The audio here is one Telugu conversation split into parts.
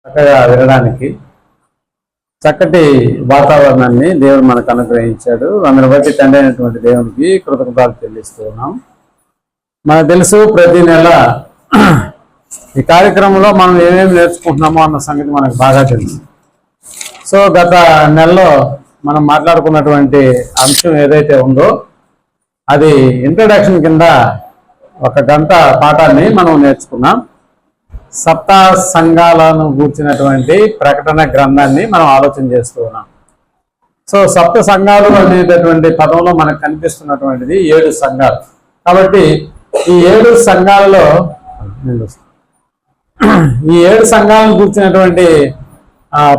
చక్కగా వినడానికి చక్కటి వాతావరణాన్ని దేవుడు మనకు అనుగ్రహించాడు. అందుని బట్టి తండ్రి అయినటువంటి దేవునికి కృతజ్ఞతలు చెల్లిస్తూ ఉన్నాం. మనకు తెలుసు ప్రతి నెల ఈ కార్యక్రమంలో మనం ఏమేమి నేర్చుకుంటున్నామో అన్న సంగతి మనకు బాగా తెలుసు. సో గత నెలలో మనం మాట్లాడుకున్నటువంటి అంశం ఏదైతే ఉందో అది ఇంట్రడక్షన్ కింద 1 గంట పాఠాన్ని మనం నేర్చుకున్నాం. సప్త సంఘాలను గూర్చినటువంటి ప్రకటన గ్రంథాన్ని మనం ఆలోచన చేస్తూ ఉన్నాం. సో సప్త సంఘాలు అనేటటువంటి పదంలో మనకు కనిపిస్తున్నటువంటిది 7 సంఘాలు. కాబట్టి ఈ 7 సంఘాలలో ఈ 7 సంఘాలను గూర్చినటువంటి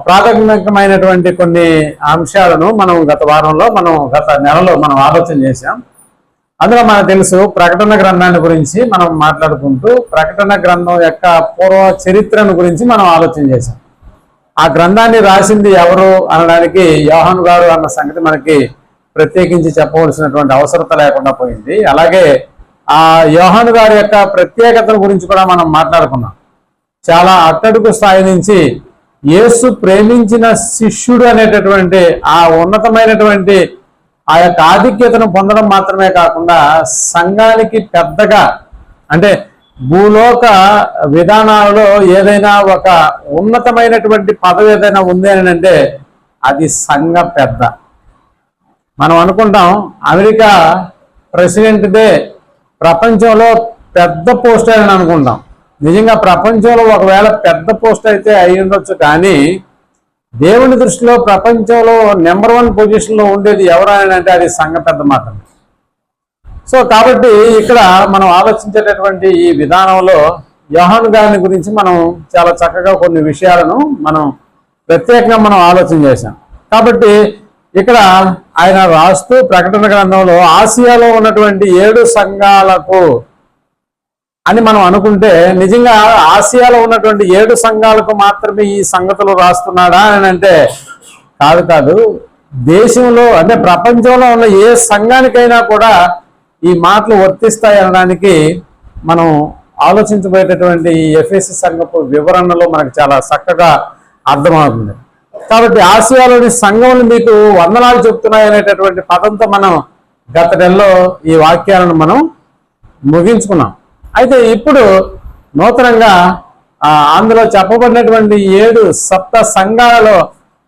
ప్రాథమికమైనటువంటి కొన్ని అంశాలను మనం గత నెలలో మనం ఆలోచన చేశాం. అందులో మనకు తెలుసు ప్రకటన గ్రంథాన్ని గురించి మనం మాట్లాడుకుంటూ ప్రకటన గ్రంథం యొక్క పూర్వ చరిత్రను గురించి మనం ఆలోచన చేశాం. ఆ గ్రంథాన్ని రాసింది ఎవరు అనడానికి యోహాను గారు అన్న సంగతి మనకి ప్రత్యేకించి చెప్పవలసినటువంటి అవసరత లేకుండా పోయింది. అలాగే ఆ యోహాను గారి యొక్క ప్రత్యేకతల గురించి కూడా మనం మాట్లాడుకున్నాం. చాలా అట్టడుగు స్థాయి నుంచి యేసు ప్రేమించిన శిష్యుడు అనేటటువంటి ఆ ఉన్నతమైనటువంటి ఆ యొక్క ఆధిక్యతను పొందడం మాత్రమే కాకుండా సంఘానికి పెద్దగా అంటే భూలోక విధానాలలో ఏదైనా ఒక ఉన్నతమైనటువంటి పదవి ఏదైనా ఉంది అని అంటే అది సంఘ పెద్ద. మనం అనుకుంటాం అమెరికా ప్రెసిడెంట్దే ప్రపంచంలో పెద్ద పోస్ట్ అని అనుకుంటాం. నిజంగా ప్రపంచంలో ఒకవేళ పెద్ద పోస్ట్ అయితే అయి ఉండొచ్చు, కానీ దేవుని దృష్టిలో ప్రపంచంలో నెంబర్ 1 పొజిషన్లో ఉండేది ఎవరు అని అంటే అది సంఘ పెద్ద మాత్రమే. సో కాబట్టి ఇక్కడ మనం ఆలోచించేటటువంటి ఈ విధానంలో యోహాను గారిని గురించి మనం చాలా చక్కగా కొన్ని విషయాలను మనం ప్రత్యేకంగా మనం ఆలోచన చేశాం. కాబట్టి ఇక్కడ ఆయన రాస్తూ ప్రకటన గ్రంథంలో ఆసియాలో ఉన్నటువంటి 7 సంఘాలకు అని మనం అనుకుంటే నిజంగా ఆసియాలో ఉన్నటువంటి 7 సంఘాలకు మాత్రమే ఈ సంగతులు రాస్తున్నాడా అని అంటే కాదు. దేశంలో అంటే ప్రపంచంలో ఉన్న ఏ సంఘానికైనా కూడా ఈ మాటలు వర్తిస్తాయి అనడానికి మనం ఆలోచించబోయేటటువంటి ఈ ఎఫెసీ సంఘపు వివరణలో మనకు చాలా చక్కగా అర్థమవుతుంది. కాబట్టి ఆసియాలోని సంఘములు మీకు వందనాలు చెప్తున్నాయి అనేటటువంటి పదంతో మనం గత నెలలో ఈ వాక్యాలను మనం ముగించుకున్నాం. అయితే ఇప్పుడు నూతనంగా అందులో చెప్పబడినటువంటి 7 సప్త సంఘాలలో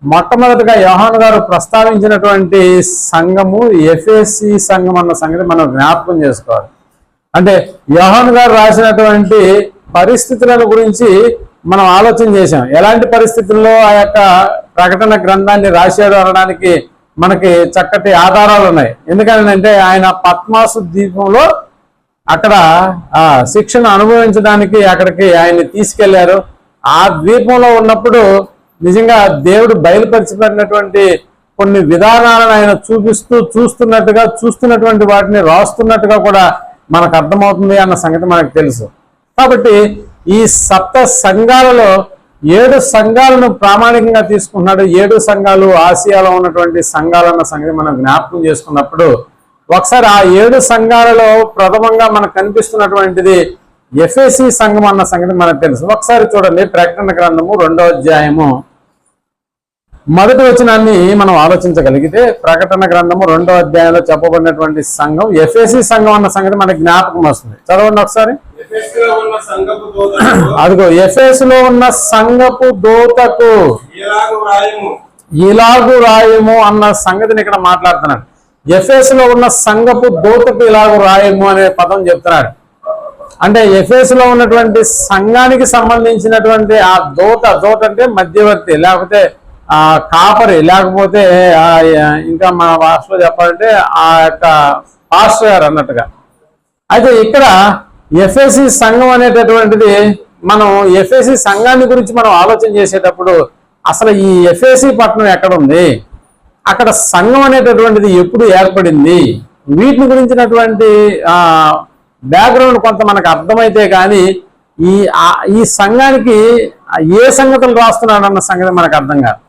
మొట్టమొదటిగా యోహాను గారు ప్రస్తావించినటువంటి సంఘము ఎఫెసీ సంఘం అన్న సంగతి మనం జ్ఞాపకం చేసుకోవాలి. అంటే యోహాను గారు రాసినటువంటి పరిస్థితులను గురించి మనం ఆలోచన చేశాం. ఎలాంటి పరిస్థితుల్లో ఆ యొక్క ప్రకటన గ్రంథాన్ని రాశాడు అనడానికి మనకి చక్కటి ఆధారాలు ఉన్నాయి. ఎందుకంటే ఆయన పద్మాసు ద్వీపంలో అక్కడ శిక్షను అనుభవించడానికి అక్కడికి ఆయన్ని తీసుకెళ్లారు. ఆ ద్వీపంలో ఉన్నప్పుడు నిజంగా దేవుడు బయలుపరిచినటువంటి కొన్ని విధానాలను ఆయన చూస్తున్నటువంటి వాటిని రాస్తున్నట్టుగా కూడా మనకు అర్థమవుతుంది అన్న సంగతి మనకు తెలుసు. కాబట్టి ఈ సప్త సంఘాలలో 7 సంఘాలను ప్రామాణికంగా తీసుకున్నాడు. 7 సంఘాలు ఆసియాలో ఉన్నటువంటి సంఘాలన్న సంగతి మనం జ్ఞాపకం చేసుకున్నప్పుడు ఒకసారి ఆ 7 సంఘాలలో ప్రథమంగా మనకు కనిపిస్తున్నటువంటిది ఎఫెసీ సంఘం అన్న సంగతి మనకు తెలుసు. ఒకసారి చూడండి, ప్రకటన గ్రంథము 2వ అధ్యాయము 1వ వచనాన్ని మనం ఆలోచించగలిగితే ప్రకటన గ్రంథము 2వ అధ్యాయంలో చెప్పబడినటువంటి సంఘం ఎఫెసీ సంఘం అన్న సంగతి మనకి జ్ఞాపకం వస్తుంది. చదవండి ఒకసారి. అదిగో ఎఫెసులో ఉన్న సంఘపు దూతకు ఇలాగు రాయము అన్న సంగతిని ఇక్కడ మాట్లాడుతున్నాడు. ఎఫెసులో ఉన్న సంఘపు దూతకు ఇలాగ రాయము అనే పదం చెప్తున్నాడు. అంటే ఎఫెసులో ఉన్నటువంటి సంఘానికి సంబంధించినటువంటి ఆ దూత అంటే మధ్యవర్తి, లేకపోతే ఆ కాపరి, లేకపోతే ఇంకా మన భాషలో చెప్పాలంటే ఆ యొక్క పాస్టర్ గారు అన్నట్టుగా. అయితే ఇక్కడ ఎఫెసీ సంఘం అనేటటువంటిది మనం ఎఫెసీ సంఘాన్ని గురించి మనం ఆలోచన చేసేటప్పుడు అసలు ఈ ఎఫెసీ పట్టణం ఎక్కడ ఉంది, అక్కడ సంఘం అనేటటువంటిది ఎప్పుడు ఏర్పడింది, వీటిని గురించినటువంటి బ్యాక్గ్రౌండ్ కొంత మనకు అర్థమైతే కానీ ఈ సంఘానికి ఏ సంగతులు రాస్తున్నాడు అన్న సంగతి మనకు అర్థం కాదు.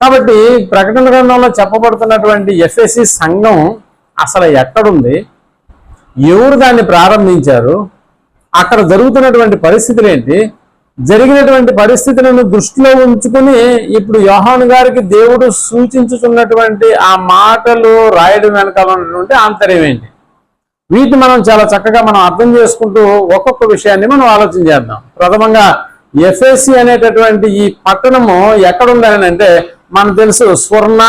కాబట్టి ప్రకటన గ్రంథంలో చెప్పబడుతున్నటువంటి ఎఫెసీ సంఘం అసలు ఎక్కడుంది, ఎవరు దాన్ని ప్రారంభించారు, అక్కడ జరుగుతున్నటువంటి పరిస్థితులు ఏంటి, జరిగినటువంటి పరిస్థితులను దృష్టిలో ఉంచుకుని ఇప్పుడు యోహాను గారికి దేవుడు సూచించుతున్నటువంటి ఆ మాటలు రాయడం వెనకాల ఉన్నటువంటి ఆంతర్యం ఏంటి, వీటిని మనం చాలా చక్కగా మనం అర్థం చేసుకుంటూ ఒక్కొక్క విషయాన్ని మనం ఆలోచన చేద్దాం. ప్రథమంగా ఎఫెసీ అనేటటువంటి ఈ పట్టణము ఎక్కడుందని అంటే మనకు తెలుసు, స్వర్ణ,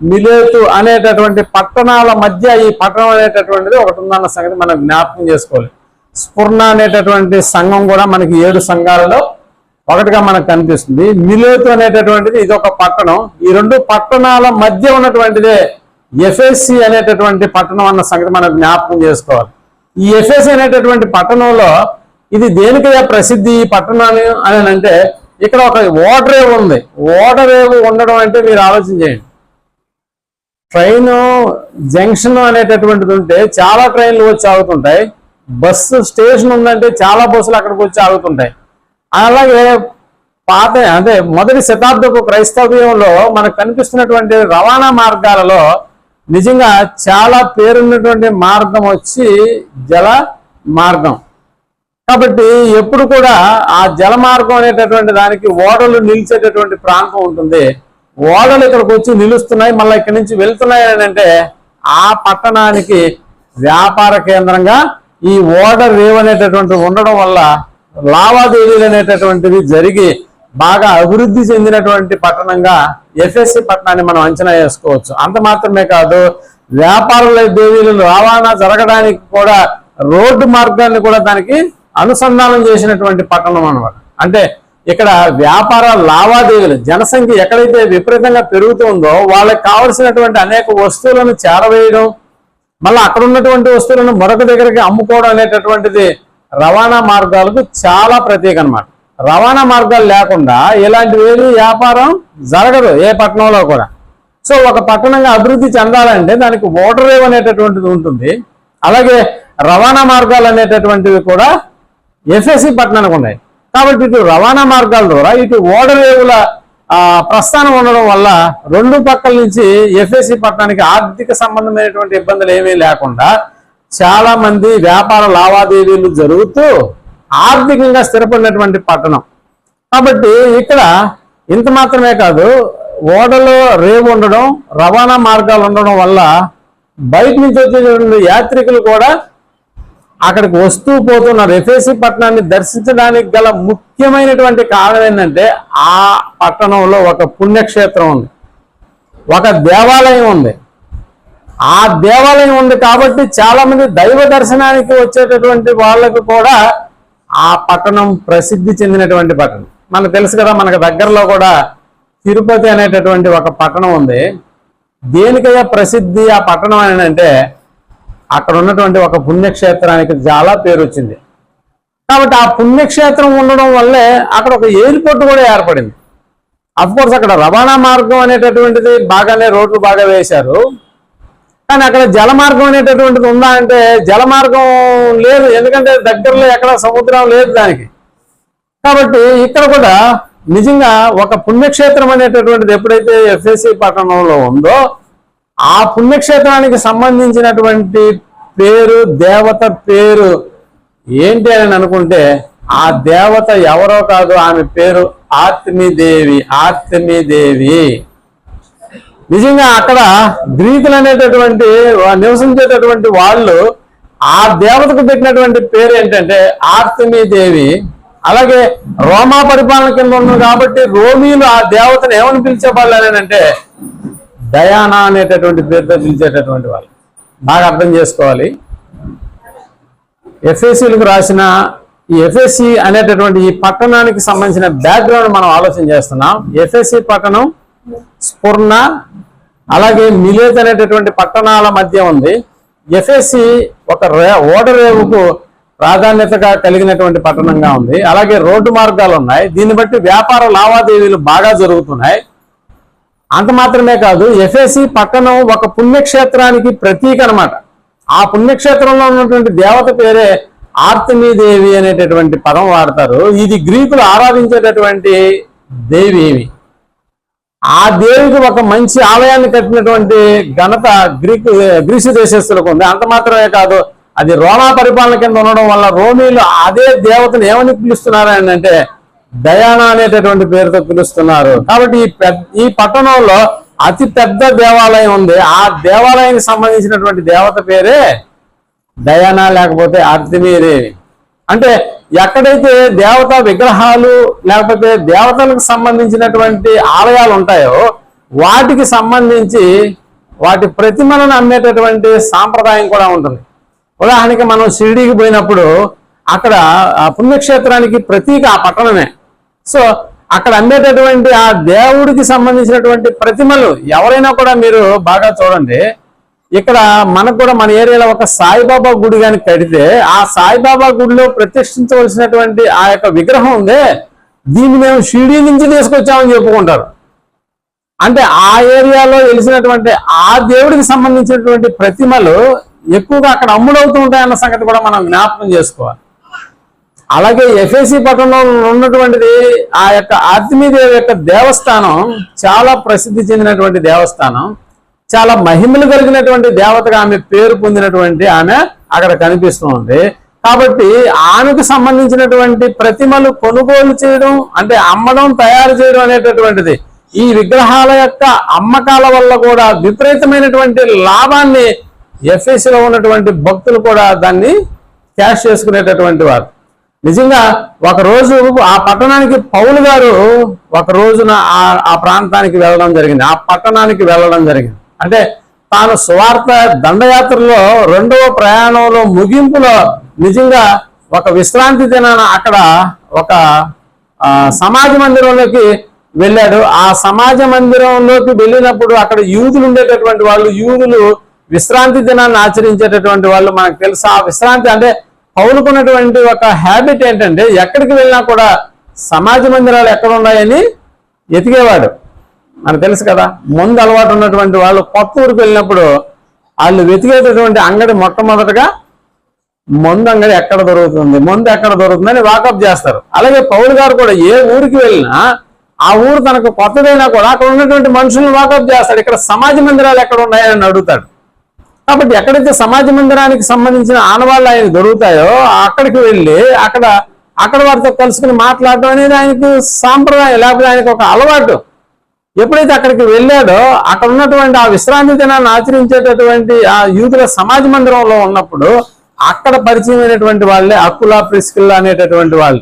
మిలేతు అనేటటువంటి పట్టణాల మధ్య ఈ పట్టణం అనేటటువంటిది ఒకటి ఉందన్న సంగతి మనం జ్ఞాపకం చేసుకోవాలి. స్ఫుర్ణ అనేటటువంటి సంఘం కూడా మనకి 7 సంఘాలలో ఒకటిగా మనకు కనిపిస్తుంది. మిలేతు అనేటటువంటిది ఇదొక పట్టణం. ఈ 2 పట్టణాల మధ్య ఉన్నటువంటిదే ఎఫెసీ అనేటటువంటి పట్టణం అన్న సంగతి మనం జ్ఞాపకం చేసుకోవాలి. ఈ ఎఫెసీ అనేటటువంటి పట్టణంలో ఇది దేనికయ్యా ప్రసిద్ధి ఈ పట్టణాన్ని అని అంటే, ఇక్కడ ఒక ఓడరేవు ఉంది. ఓడరేవు ఉండడం అంటే మీరు ఆలోచన చేయండి, ట్రైన్ జంక్షన్ అనేటటువంటిది ఉంటే చాలా ట్రైన్లు వచ్చి ఆగుతుంటాయి, బస్సు స్టేషన్ ఉందంటే చాలా బస్సులు అక్కడికి వచ్చి ఆగుతుంటాయి. అలాగే పాత అంటే మొదటి శతాబ్దపు క్రైస్తవ్యంలో మనకు కనిపిస్తున్నటువంటి రవాణా మార్గాలలో నిజంగా చాలా పేరున్నటువంటి మార్గం వచ్చి జల మార్గం. కాబట్టి ఎప్పుడు కూడా ఆ జల మార్గం అనేటటువంటి దానికి ఓడలు నిలిచేటటువంటి ప్రాంతం ఉంటుంది. ఓడలు ఇక్కడికి వచ్చి నిలుస్తున్నాయి, మళ్ళీ ఇక్కడి నుంచి వెళ్తున్నాయి అని అంటే ఆ పట్టణానికి వ్యాపార కేంద్రంగా ఈ ఓడ రేవు అనేటటువంటి ఉండడం వల్ల లావాదేవీలు అనేటటువంటివి జరిగి బాగా అభివృద్ధి చెందినటువంటి పట్టణంగా ఎఫెసీ పట్టణాన్ని మనం అంచనా వేసుకోవచ్చు. అంత మాత్రమే కాదు, వ్యాపారుల దేవీలు రవాణా జరగడానికి కూడా రోడ్డు మార్గాన్ని కూడా దానికి అనుసంధానం చేసినటువంటి పట్టణం అన్నమాట. అంటే ఇక్కడ వ్యాపార లావాదేవీలు జనసంఖ్య ఎక్కడైతే విపరీతంగా పెరుగుతుందో వాళ్ళకి కావలసినటువంటి అనేక వస్తువులను చేరవేయడం, మళ్ళీ అక్కడ ఉన్నటువంటి వస్తువులను మరొక దగ్గరికి అమ్ముకోవడం అనేటటువంటిది రవాణా మార్గాలకు చాలా ప్రత్యేక అన్నమాట. రవాణా మార్గాలు లేకుండా ఇలాంటివి వ్యాపారం జరగదు ఏ పట్టణంలో కూడా. సో ఒక పట్టణంగా అభివృద్ధి చెందాలంటే దానికి ఓడరేవ్ అనేటటువంటిది ఉంటుంది. అలాగే రవాణా మార్గాలు అనేటటువంటివి కూడా ఎఫెసీ పట్టణానికి ఉన్నాయి. కాబట్టి ఇటు రవాణా మార్గాల ద్వారా ఇటు ఓడరేవుల ప్రస్థానం ఉండడం వల్ల 2 పక్కల నుంచి ఎఫెసీ పట్టణానికి ఆర్థిక సంబంధమైనటువంటి ఇబ్బందులు ఏమీ లేకుండా చాలా మంది వ్యాపార లావాదేవీలు జరుగుతూ ఆర్థికంగా స్థిరపడినటువంటి పట్టణం. కాబట్టి ఇక్కడ ఇంత మాత్రమే కాదు, ఓడలో రేవు ఉండడం, రవాణా మార్గాలు ఉండడం వల్ల బయట నుంచి వచ్చేటువంటి యాత్రికులు కూడా అక్కడికి వస్తూ పోతున్నారు. ఎఫెసీ పట్టణాన్ని దర్శించడానికి గల ముఖ్యమైనటువంటి కారణం ఏంటంటే ఆ పట్టణంలో ఒక పుణ్యక్షేత్రం ఉంది, ఒక దేవాలయం ఉంది. ఆ దేవాలయం ఉంది కాబట్టి చాలా మంది దైవ దర్శనానికి వచ్చేటటువంటి వాళ్ళకు కూడా ఆ పట్టణం ప్రసిద్ధి చెందినటువంటి పట్టణం. మనకు తెలుసు కదా, మనకు దగ్గరలో కూడా తిరుపతి అనేటటువంటి ఒక పట్టణం ఉంది. దేనికయ్యా ప్రసిద్ధి ఆ పట్టణం అని అంటే అక్కడ ఉన్నటువంటి ఒక పుణ్యక్షేత్రానికి చాలా పేరు వచ్చింది. కాబట్టి ఆ పుణ్యక్షేత్రం ఉండడం వల్లే అక్కడ ఒక ఎయిర్పోర్ట్ కూడా ఏర్పడింది. అఫ్కోర్స్ అక్కడ రవాణా మార్గం అనేటటువంటిది బాగానే రోడ్లు బాగా వేశారు, కానీ అక్కడ జలమార్గం అనేటటువంటిది ఉందా అంటే జలమార్గం లేదు, ఎందుకంటే దగ్గరలో ఎక్కడ సముద్రం లేదు దానికి. కాబట్టి ఇక్కడ కూడా నిజంగా ఒక పుణ్యక్షేత్రం అనేటటువంటిది ఎప్పుడైతే ఎఫెసీ పట్టణంలో ఉందో ఆ పుణ్యక్షేత్రానికి సంబంధించినటువంటి పేరు, దేవత పేరు ఏంటి అని అనుకుంటే ఆ దేవత ఎవరో కాదు, ఆమె పేరు ఆర్తెమీదేవి. ఆర్తెమీదేవి నిజంగా అక్కడ గ్రీకులు అనేటటువంటి నివసించేటటువంటి వాళ్ళు ఆ దేవతకు పెట్టినటువంటి పేరు ఏంటంటే ఆర్తెమీదేవి. అలాగే రోమా పరిపాలన కింద ఉంది కాబట్టి రోమీలు ఆ దేవతను ఏమని పిలిచేవాళ్ళు అని అంటే డయానా అనేటటువంటి పేరుతో పిలిచేటటువంటి వాళ్ళు. బాగా అర్థం చేసుకోవాలి. ఎఫెసీలకు రాసిన ఈ ఎఫెసీ అనేటటువంటి ఈ పట్టణానికి సంబంధించిన బ్యాక్గ్రౌండ్ మనం ఆలోచన చేస్తున్నాం. ఎఫెసీ పట్టణం స్ఫుర్ణ అలాగే మిలేతు అనేటటువంటి పట్టణాల మధ్య ఉంది. ఎఫెసీ ఒక ఓడరేవుకు ప్రాధాన్యతగా కలిగినటువంటి పట్టణంగా ఉంది. అలాగే రోడ్డు మార్గాలు ఉన్నాయి, దీన్ని బట్టి వ్యాపార లావాదేవీలు బాగా జరుగుతున్నాయి. అంత మాత్రమే కాదు, ఎఫెసీ పట్టణం ఒక పుణ్యక్షేత్రానికి ప్రతీక అన్నమాట. ఆ పుణ్యక్షేత్రంలో ఉన్నటువంటి దేవత పేరే ఆర్తెమీదేవి అనేటటువంటి పదం వాడతారు. ఇది గ్రీకులు ఆరాధించేటటువంటి దేవి. ఆ దేవికి ఒక మంచి ఆలయాన్ని కట్టినటువంటి ఘనత గ్రీసు దేశస్తులకు ఉంది. అంత మాత్రమే కాదు, అది రోమా పరిపాలన కింద ఉండడం వల్ల రోమీలు అదే దేవతను ఏమని పిలుస్తున్నారు అని అంటే డయానా అనేటటువంటి పేరుతో పిలుస్తున్నారు. కాబట్టి ఈ పట్టణంలో అతి పెద్ద దేవాలయం ఉంది. ఆ దేవాలయానికి సంబంధించినటువంటి దేవత పేరే డయానా లేకపోతే ఆర్తిమీదేవి. అంటే ఎక్కడైతే దేవతా విగ్రహాలు లేకపోతే దేవతలకు సంబంధించినటువంటి ఆలయాలు ఉంటాయో వాటికి సంబంధించి వాటి ప్రతిమలను అమ్మేటటువంటి సాంప్రదాయం కూడా ఉంటుంది. ఉదాహరణకి మనం షిరిడీకి పోయినప్పుడు అక్కడ ఆ పుణ్యక్షేత్రానికి ప్రతీక ఆ పట్టణమే. సో అక్కడ అమ్మేటటువంటి ఆ దేవుడికి సంబంధించినటువంటి ప్రతిమలు ఎవరైనా కూడా మీరు బాగా చూడండి. ఇక్కడ మనకు కూడా మన ఏరియాలో ఒక సాయిబాబా గుడి కానీ కడితే ఆ సాయిబాబా గుడిలో ప్రతిష్ఠించవలసినటువంటి ఆ యొక్క విగ్రహం ఉందే, దీన్ని మేము షిరిడీ నుంచి తీసుకొచ్చామని చెప్పుకుంటారు. అంటే ఆ ఏరియాలో వెలిసినటువంటి ఆ దేవుడికి సంబంధించినటువంటి ప్రతిమలు ఎక్కువగా అక్కడ అమ్ముడవుతూ ఉంటాయన్న సంగతి కూడా మనం జ్ఞాపకం చేసుకోవాలి. అలాగే ఎఫెసీ పట్టణంలో ఉన్నటువంటిది ఆ యొక్క ఆర్తిమీదేవి యొక్క దేవస్థానం చాలా ప్రసిద్ధి చెందినటువంటి దేవస్థానం. చాలా మహిమలు కలిగినటువంటి దేవతగా ఆమె పేరు పొందినటువంటి ఆమె అక్కడ కనిపిస్తూ ఉంది. కాబట్టి ఆమెకు సంబంధించినటువంటి ప్రతిమలు కొనుగోలు చేయడం అంటే అమ్మడం తయారు చేయడం అనేటటువంటిది ఈ విగ్రహాల యొక్క అమ్మకాల వల్ల కూడా విపరీతమైనటువంటి లాభాన్ని ఎఫెసీలో ఉన్నటువంటి భక్తులు కూడా దాన్ని క్యాష్ చేసుకునేటటువంటి వారు. నిజంగా ఒకరోజు ఆ పట్టణానికి పౌలు గారు ఒక రోజున ఆ ప్రాంతానికి వెళ్ళడం జరిగింది, ఆ పట్టణానికి వెళ్ళడం జరిగింది. అంటే తాను సువార్త దండయాత్రలో 2వ ప్రయాణంలో ముగింపులో నిజంగా ఒక విశ్రాంతి దినాన అక్కడ ఒక సమాజ మందిరంలోకి వెళ్ళాడు. ఆ సమాజ మందిరంలోకి వెళ్ళినప్పుడు అక్కడ యూదులు ఉండేటటువంటి వాళ్ళు, యూదులు విశ్రాంతి దినాన్ని ఆచరించేటటువంటి వాళ్ళు. మనకు తెలుసు ఆ విశ్రాంతి అంటే పౌలుకున్నటువంటి ఒక హ్యాబిట్ ఏంటంటే ఎక్కడికి వెళ్ళినా కూడా సమాజ మందిరాలు ఎక్కడ ఉన్నాయని ఎతికేవాడు. మనకు తెలుసు కదా, ముందు అలవాటు ఉన్నటువంటి వాళ్ళు కొత్త ఊరికి వెళ్ళినప్పుడు వాళ్ళు వెతికేటటువంటి అంగడి మొట్టమొదటిగా మందు అంగడి ఎక్కడ దొరుకుతుంది, మందు ఎక్కడ దొరుకుతుందని వాకప్ చేస్తారు. అలాగే పౌలు గారు కూడా ఏ ఊరికి వెళ్ళినా ఆ ఊరు తనకు కొత్తదైనా కూడా అక్కడ ఉన్నటువంటి మనుషులను వాకప్ చేస్తాడు. ఇక్కడ సమాజ మందిరాలు ఎక్కడ ఉన్నాయని అడుగుతాడు. కాబట్టి ఎక్కడైతే సమాజ మందిరానికి సంబంధించిన ఆనవాళ్ళు ఆయన దొరుకుతాయో అక్కడికి వెళ్ళి అక్కడ వారితో కలుసుకుని మాట్లాడటం అనేది ఆయనకు సాంప్రదాయం, లేకపోతే ఆయనకు ఒక అలవాటు. ఎప్పుడైతే అక్కడికి వెళ్ళాడో అక్కడ ఉన్నటువంటి ఆ విశ్రాంతి దినాన్ని ఆచరించేటటువంటి ఆ యూదుల సమాజ మందిరంలో ఉన్నప్పుడు అక్కడ పరిచయం అయినటువంటి వాళ్ళే అకులా ప్రిస్కిల్లా అనేటటువంటి వాళ్ళు.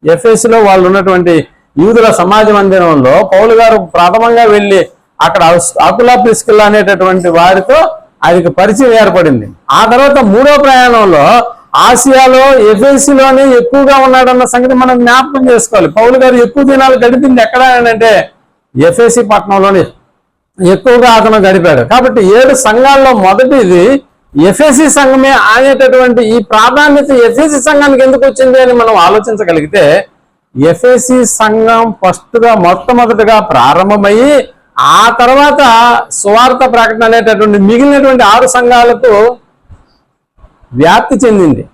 ఎఫెసీలో వాళ్ళు ఉన్నటువంటి యూదుల సమాజ మందిరంలో పౌలు గారు ప్రథమంగా వెళ్ళి అక్కడ అకులా ప్రిస్కిల్లా అనేటటువంటి వారితో ఆయనకు పరిచయం ఏర్పడింది. ఆ తర్వాత 3వ ప్రయాణంలో ఆసియాలో ఎఫెసీలోనే ఎక్కువగా ఉన్నాడన్న సంగతి మనం జ్ఞాపకం చేసుకోవాలి. పౌలు గారు ఎక్కువ దినాలు గడిపింది ఎక్కడ అంటే ఎఫెసీ పట్టణంలోనే ఎక్కువగా అతను గడిపాడు. కాబట్టి 7 సంఘాల్లో మొదటిది ఎఫెసీ సంఘమే అనేటటువంటి ఈ ప్రాధాన్యత ఎఫెసీ సంఘానికి ఎందుకు వచ్చింది అని మనం ఆలోచించగలిగితే, ఎఫెసీ సంఘం మొట్టమొదటిగా ప్రారంభమయ్యి ఆ తర్వాత సువార్త ప్రకటన అనేటటువంటి మిగిలినటువంటి 6 సంఘాలకు వ్యాప్తి చెందింది.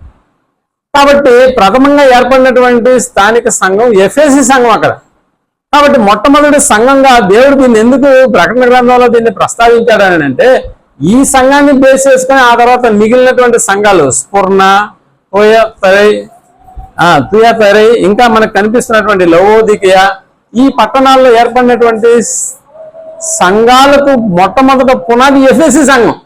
కాబట్టి ప్రథమంగా ఏర్పడినటువంటి స్థానిక సంఘం ఎఫెసీ సంఘం అక్కడ. కాబట్టి మొట్టమొదటి సంఘంగా దేవుడు దీన్ని ఎందుకు ప్రకటన గ్రంథంలో దీన్ని ప్రస్తావించాడని అంటే ఈ సంఘాన్ని బేస్ చేసుకుని ఆ తర్వాత మిగిలినటువంటి సంఘాలు స్ఫుర్ణ, తుయతరై ఇంకా మనకు కనిపిస్తున్నటువంటి లవోదికయ ఈ పట్టణాల్లో ఏర్పడినటువంటి సంఘాలకు మొట్టమొదట పునాది ఎఫెసీ సంఘం.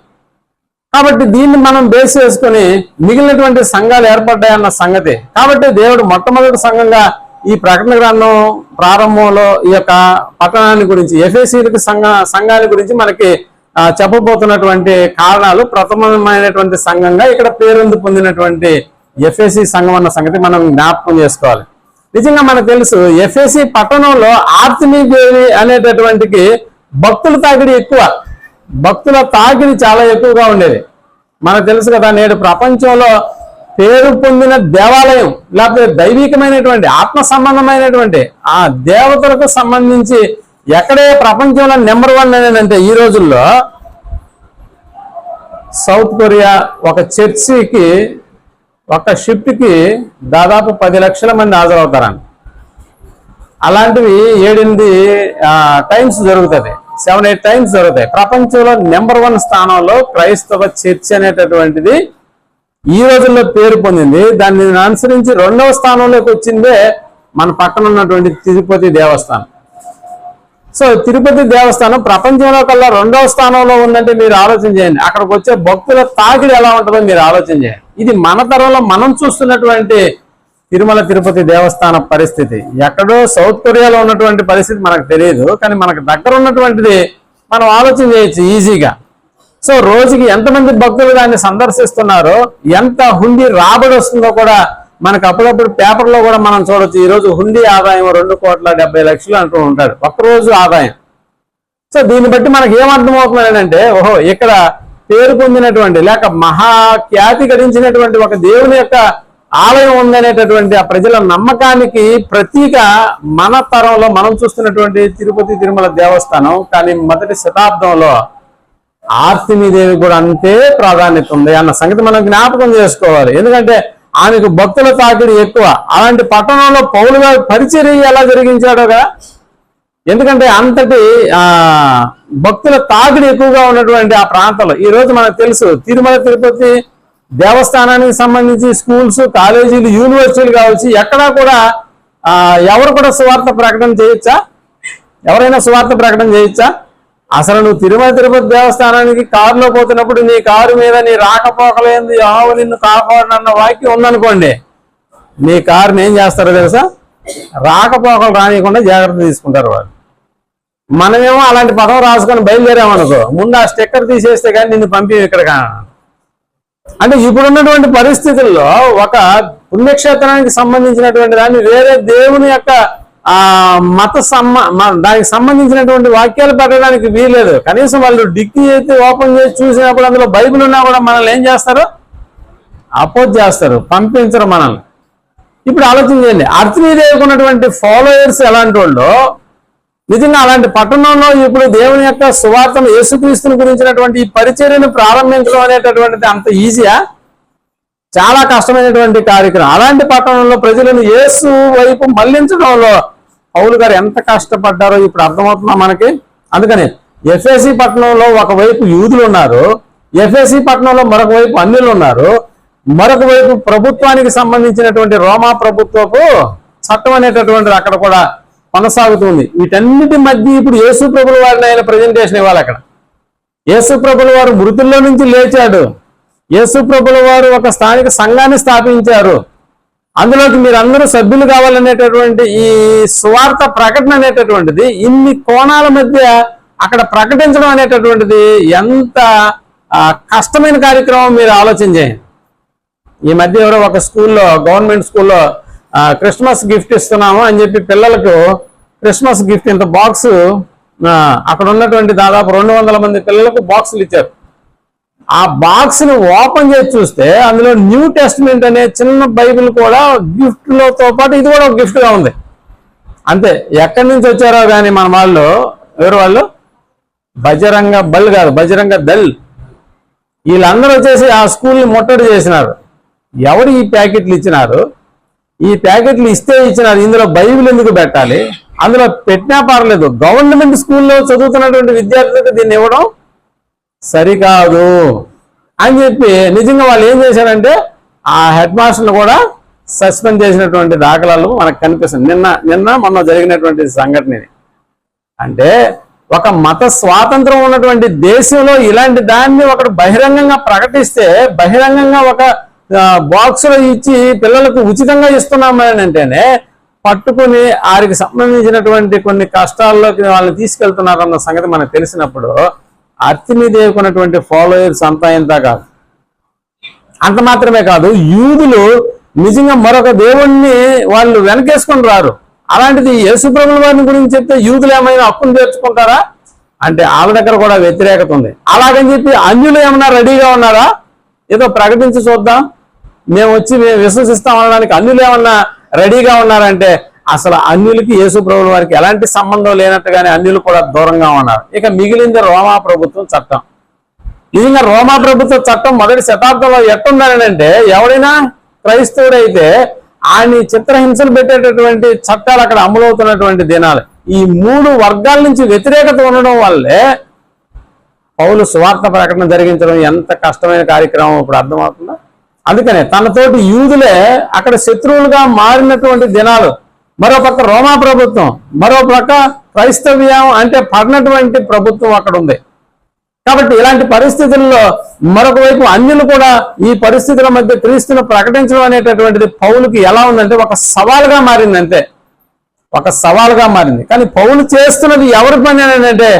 కాబట్టి దీన్ని మనం బేస్ చేసుకుని మిగిలినటువంటి సంఘాలు ఏర్పడ్డాయన్న సంగతి. కాబట్టి దేవుడు మొట్టమొదటి సంఘంగా ఈ ప్రకటన గ్రంథం ప్రారంభంలో ఈ యొక్క పట్టణాన్ని గురించి ఎఫెసీలకు సంఘాల గురించి మనకి చెప్పబోతున్నటువంటి కారణాలు ప్రథమమైనటువంటి సంఘంగా ఇక్కడ పేరొంది పొందినటువంటి ఎఫెసీ సంఘం అన్న సంగతి మనం జ్ఞాపకం చేసుకోవాలి. నిజంగా మనకు తెలుసు ఎఫెసీ పట్టణంలో ఆర్తిమీదేవి అనేటటువంటికి భక్తుల తాకిడి ఎక్కువ, భక్తుల తాకిడి చాలా ఎక్కువగా ఉండేది. మనకు తెలుసు కదా, నేడు ప్రపంచంలో పేరు పొందిన దేవాలయం లేకపోతే దైవికమైనటువంటి ఆత్మ సంబంధమైనటువంటి ఆ దేవతలకు సంబంధించి ఎక్కడే ప్రపంచంలో నెంబర్ 1 అనేదంటే ఈ రోజుల్లో సౌత్ కొరియా ఒక చర్చికి ఒక షిఫ్ట్కి దాదాపు 10 లక్షల మంది హాజరవుతారని. అలాంటివి 7-8 టైమ్స్ జరుగుతుంది, 7-8 టైమ్స్ జరుగుతాయి. ప్రపంచంలో నెంబర్ 1 స్థానంలో క్రైస్తవ చర్చ్ అనేటటువంటిది ఈ రోజుల్లో పేరు పొందింది. దాన్ని అనుసరించి 2వ స్థానంలోకి వచ్చిందే మన పక్కన ఉన్నటువంటి తిరుపతి దేవస్థానం. సో తిరుపతి దేవస్థానం ప్రపంచంలో కల్లా 2వ స్థానంలో ఉందంటే మీరు ఆలోచన చేయండి. అక్కడికి వచ్చే భక్తుల తాకిడి ఎలా ఉంటుందో మీరు ఆలోచన చేయండి. ఇది మన తరంలో మనం చూస్తున్నటువంటి తిరుమల తిరుపతి దేవస్థాన పరిస్థితి. ఎక్కడో సౌత్ కొరియాలో ఉన్నటువంటి పరిస్థితి మనకు తెలియదు, కానీ మనకు దగ్గర ఉన్నటువంటిది మనం ఆలోచన చేయొచ్చు ఈజీగా. సో రోజుకి ఎంతమంది భక్తులు దాన్ని సందర్శిస్తున్నారో, ఎంత హుండీ రాబడి వస్తుందో కూడా మనకు అప్పుడప్పుడు పేపర్లో కూడా మనం చూడొచ్చు. ఈరోజు హుండీ ఆదాయం 2,70,00,000 అంటూ ఉంటాడు ఒక్కరోజు ఆదాయం. సో దీన్ని బట్టి మనకి ఏమర్థమవుతుందంటే, ఓహో ఇక్కడ పేరు పొందినటువంటి లేక మహాఖ్యాతి గడించినటువంటి ఒక దేవుని యొక్క ఆలయం ఉందనేటటువంటి ఆ ప్రజల నమ్మకానికి ప్రతీక మన తరంలో మనం చూస్తున్నటువంటి తిరుపతి తిరుమల దేవస్థానం. కానీ మొదటి శతాబ్దంలో ఆర్తిమీదేవి కూడా అంతే ప్రాధాన్యత ఉంది అన్న సంగతి మనం జ్ఞాపకం చేసుకోవాలి. ఎందుకంటే ఆమెకు భక్తుల తాకిడి ఎక్కువ. అలాంటి పట్టణంలో పౌలు గారు పరిచర్య ఎలా జరిగించాడో కదా. ఎందుకంటే అంతటి భక్తుల తాకిడి ఎక్కువగా ఉన్నటువంటి ఆ ప్రాంతంలో ఈ రోజు మనకు తెలుసు తిరుమల తిరుపతి దేవస్థానానికి సంబంధించి స్కూల్స్, కాలేజీలు, యూనివర్సిటీలు కావచ్చు, ఎక్కడా కూడా ఎవరు కూడా సువార్త ప్రకటన చేయొచ్చా? ఎవరైనా సువార్త ప్రకటన చేయొచ్చా? అసలు నువ్వు తిరుమల తిరుపతి దేవస్థానానికి కారులో పోతున్నప్పుడు నీ కారు మీద నీ రాకపోకలేంది ఆవు నిన్ను కాపాడనన్న వాక్యం ఉందనుకోండి, నీ కారుని ఏం చేస్తారో తెలుసా? రాకపోకలు రానియకుండా జాగ్రత్త తీసుకుంటారు వాళ్ళు. మనమేమో అలాంటి పదం రాసుకొని బయలుదేరామనుకో, ముందు ఆ స్టిక్కర్ తీసేస్తే కానీ నిన్ను పంపి ఇక్కడ. అంటే ఇప్పుడున్నటువంటి పరిస్థితుల్లో ఒక పుణ్యక్షేత్రానికి సంబంధించినటువంటి దాన్ని వేరే దేవుని యొక్క దానికి సంబంధించినటువంటి వాక్యాలు పెట్టడానికి వీలేదు. కనీసం వాళ్ళు డిక్కీ అయితే ఓపెన్ చేసి చూసినప్పుడు అందులో బైబిల్ ఉన్నా కూడా మనల్ని ఏం చేస్తారు? అపోజ్ చేస్తారు, పంపించరు మనల్ని. ఇప్పుడు ఆలోచన చేయండి, అర్చనీదేవికి ఉన్నటువంటి ఫాలోయర్స్ ఎలాంటి వాళ్ళు. నిజంగా అలాంటి పట్టణంలో ఇప్పుడు దేవుని యొక్క సువార్తను, యేసుక్రీస్తుని గురించినటువంటి ఈ పరిచర్యను ప్రారంభించడం అనేటటువంటిది అంత ఈజీయా? చాలా కష్టమైనటువంటి కార్యక్రమం. అలాంటి పట్టణంలో ప్రజలను యేసు వైపు మళ్లించడంలో పౌలు గారు ఎంత కష్టపడ్డారో ఇప్పుడు అర్థమవుతుందా మనకి. అందుకని ఎఫెసీ పట్టణంలో ఒకవైపు యూదులు ఉన్నారు, ఎఫెసీ పట్టణంలో మరొక వైపు అన్యులు ఉన్నారు, మరొక వైపు ప్రభుత్వానికి సంబంధించినటువంటి రోమా ప్రభుత్వపు చట్టం అనేటటువంటిది అక్కడ కూడా కొనసాగుతుంది. వీటన్నిటి మధ్య ఇప్పుడు యేసు ప్రభుల వారిని ఆయన ప్రజెంటేషన్ ఇవ్వాలి. అక్కడ యేసు ప్రభుల వారు మృతుల్లో నుంచి లేచాడు, యేసు ప్రభుల వారు ఒక స్థానిక సంఘాన్ని స్థాపించారు, అందులోకి మీరు అందరూ సభ్యులు కావాలనేటటువంటి ఈ సువార్త ప్రకటన అనేటటువంటిది ఇన్ని కోణాల మధ్య అక్కడ ప్రకటించడం అనేటటువంటిది ఎంత కష్టమైన కార్యక్రమం మీరు ఆలోచన చేయండి. ఈ మధ్య ఎవరో ఒక స్కూల్లో, గవర్నమెంట్ స్కూల్లో క్రిస్మస్ గిఫ్ట్ ఇస్తున్నాము అని చెప్పి పిల్లలకు క్రిస్మస్ గిఫ్ట్ ఇంత బాక్స్, అక్కడ ఉన్నటువంటి దాదాపు 200 మంది పిల్లలకు బాక్సులు ఇచ్చారు. ఆ బాక్స్ ని ఓపెన్ చేసి చూస్తే అందులో న్యూ టెస్ట్మెంట్ అనే చిన్న బైబిల్ కూడా గిఫ్ట్ లతో పాటు ఇది కూడా ఒక గిఫ్ట్ గా ఉంది. అంతే. ఎక్కడి నుంచి వచ్చారో కానీ మన వాళ్ళు, ఎవరు వాళ్ళు, బజరంగ బల్ కాదు, బజరంగ దళ్, వీళ్ళందరూ వచ్చేసి ఆ స్కూల్ని ముట్టడి చేసినారు. ఎవరు ఈ ప్యాకెట్లు ఇచ్చినారు? ఈ ప్యాకెట్లు ఇస్తే ఇచ్చినారు, ఇందులో బైబిల్ ఎందుకు పెట్టాలి? అందులో పెట్టినా పర్లేదు, గవర్నమెంట్ స్కూల్లో చదువుతున్నటువంటి విద్యార్థులకు దీన్ని ఇవ్వడం సరికాదు అని చెప్పి నిజంగా వాళ్ళు ఏం చేశారంటే ఆ హెడ్ మాస్టర్ని కూడా సస్పెండ్ చేసినటువంటి దాఖలాలు మనకు కనిపిస్తుంది. నిన్న మొన్న జరిగినటువంటి సంఘటన. అంటే ఒక మత స్వాతంత్రం ఉన్నటువంటి దేశంలో ఇలాంటి దాన్ని ఒకటి బహిరంగంగా ప్రకటిస్తే, బహిరంగంగా ఒక బాక్సులో ఇచ్చి పిల్లలకు ఉచితంగా ఇస్తున్నామని అంటేనే పట్టుకుని వారికి సంబంధించినటువంటి కొన్ని కష్టాల్లోకి వాళ్ళని తీసుకెళ్తున్నారన్న సంగతి మనకు తెలిసినప్పుడు అర్చనీదేవికి ఉన్నటువంటి ఫాలోయర్స్ అంతా ఇంత కాదు. అంత మాత్రమే కాదు, యూదులు నిజంగా మరొక దేవుణ్ణి వాళ్ళు వెనకేసుకొని రారు. అలాంటిది యేసుప్రభుల వారిని గురించి చెప్తే యూదులు ఏమైనా హక్కును చేర్చుకుంటారా అంటే వాళ్ళ దగ్గర కూడా వ్యతిరేకత ఉంది. అలాగని చెప్పి అన్యులు ఏమన్నా రెడీగా ఉన్నారా? ఏదో ప్రకటించి చూద్దాం, మేము విశ్వసిస్తాం అనడానికి అన్యులు ఏమన్నా రెడీగా ఉన్నారంటే అసలు అన్యులకి యేసుప్రభుల వారికి ఎలాంటి సంబంధం లేనట్టుగానే అన్యులు కూడా దూరంగా ఉన్నారు. ఇక మిగిలింది రోమా ప్రభుత్వం చట్టం. నిజంగా రోమా ప్రభుత్వ చట్టం మొదటి శతాబ్దంలో ఎట్టుందని అంటే, ఎవరైనా క్రైస్తవుడైతే ఆయన చిత్రహింసలు పెట్టేటటువంటి చట్టాలు అక్కడ అమలవుతున్నటువంటి దినాలు. ఈ 3 వర్గాల నుంచి వ్యతిరేకత ఉండడం వల్లే పౌలు సువార్త ప్రకటన జరిగించడం ఎంత కష్టమైన కార్యక్రమం ఇప్పుడు అర్థమవుతుందా? అందుకనే తనతోటి యూదులే అక్కడ శత్రువులుగా మారినటువంటి దినాలు మరో పక్క రోమా ప్రభుత్వం, మరో పక్క క్రైస్తవ్యం అంటే పడినటువంటి ప్రభుత్వం అక్కడ ఉంది. కాబట్టి ఇలాంటి పరిస్థితుల్లో మరొక వైపు అన్యులు కూడా ఈ పరిస్థితుల మధ్య క్రీస్తును ప్రకటించడం అనేటటువంటిది పౌలుకి ఎలా ఉందంటే ఒక సవాలుగా మారింది, అంతే, ఒక సవాలుగా మారింది. కానీ పౌలు చేస్తున్నది ఎవరి పని అని అంటే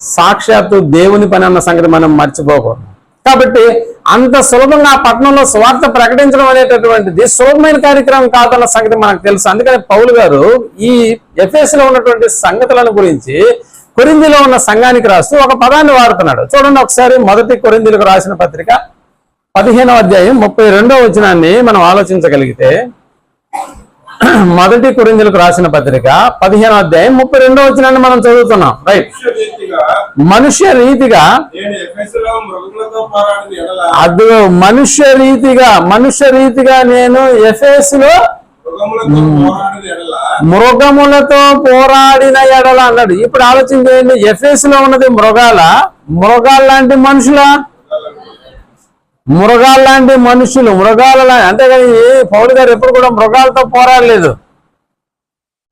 సాక్షాత్తు దేవుని పని అన్న సంగతి మనం మర్చిపోకూడదు. కాబట్టి అంత సులభంగా ఆ పట్టణంలో సువార్త ప్రకటించడం అనేటటువంటిది సులభమైన కార్యక్రమం కాదన్న సంగతి మనకు తెలుసు. అందుకని పౌలు గారు ఈ ఎఫెసులో ఉన్నటువంటి సంగతులను గురించి కొరింథీలో ఉన్న సంఘానికి రాస్తూ ఒక పదాన్ని వాడుతున్నాడు. చూడండి ఒకసారి, మొదటి కొరింథీలకు రాసిన పత్రిక 15వ అధ్యాయం 32వ వచనాన్ని మనం ఆలోచించగలిగితే, మొదటి కొరింథీలకు రాసిన పత్రిక 15వ అధ్యాయం 32వ వచనాన్ని మనం చదువుతున్నాం. రైట్. మనుష్య రీతిగా అదిగో మనుష్య రీతిగా నేను ఎఫెసులో మృగములతో పోరాడిన ఎడల అన్నాడు. ఇప్పుడు ఆలోచన చేయండి, ఎఫెసులో ఉన్నది మృగాల లాంటి మనుషుల, మృగాల లాంటి మనుషులు, అంతేగాని పౌలు గారు ఎప్పుడు కూడా మృగాలతో పోరాడలేదు,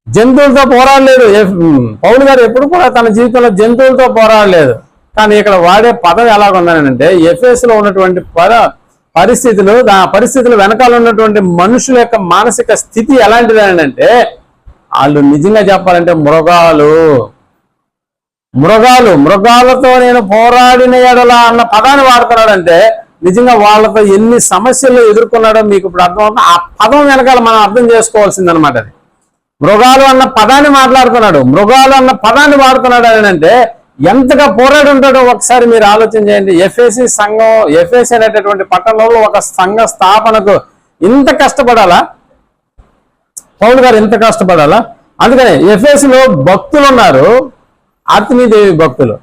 జంతువులతో పోరాడలేదు. పౌలు గారు ఎప్పుడు కూడా తన జీవితంలో జంతువులతో పోరాడలేదు. కానీ ఇక్కడ వాడే పదం ఎలాగుందనంటే ఎఫెసులో ఉన్నటువంటి పరిస్థితులు, ఆ పరిస్థితులు వెనకాల ఉన్నటువంటి మనుషుల యొక్క మానసిక స్థితి ఎలాంటిది అంటే వాళ్ళు నిజంగా చెప్పాలంటే మృగాలతో నేను పోరాడిన ఎడల అన్న పదాన్ని వాడుతున్నాడంటే నిజంగా వాళ్ళతో ఎన్ని సమస్యలు ఎదుర్కొన్నాడో మీకు ఇప్పుడు అర్థమవుతుంది. ఆ పదం వెనకాల మనం అర్థం చేసుకోవాల్సిందనమాట. అది మృగాలు అన్న పదాన్ని మాట్లాడుతున్నాడు, మృగాలు అన్న పదాన్ని వాడుతున్నాడు అని అంటే ఎంతగా పోరాడి ఉంటాడో ఒకసారి మీరు ఆలోచన చేయండి. ఎఫెసు అనేటటువంటి పట్టణంలో ఒక సంఘ స్థాపనకు ఇంత కష్టపడాలా పౌలు గారు, ఇంత కష్టపడాలా? అందుకని ఎఫెసులో భక్తులు ఉన్నారు, ఆర్తిమీదేవి భక్తులు.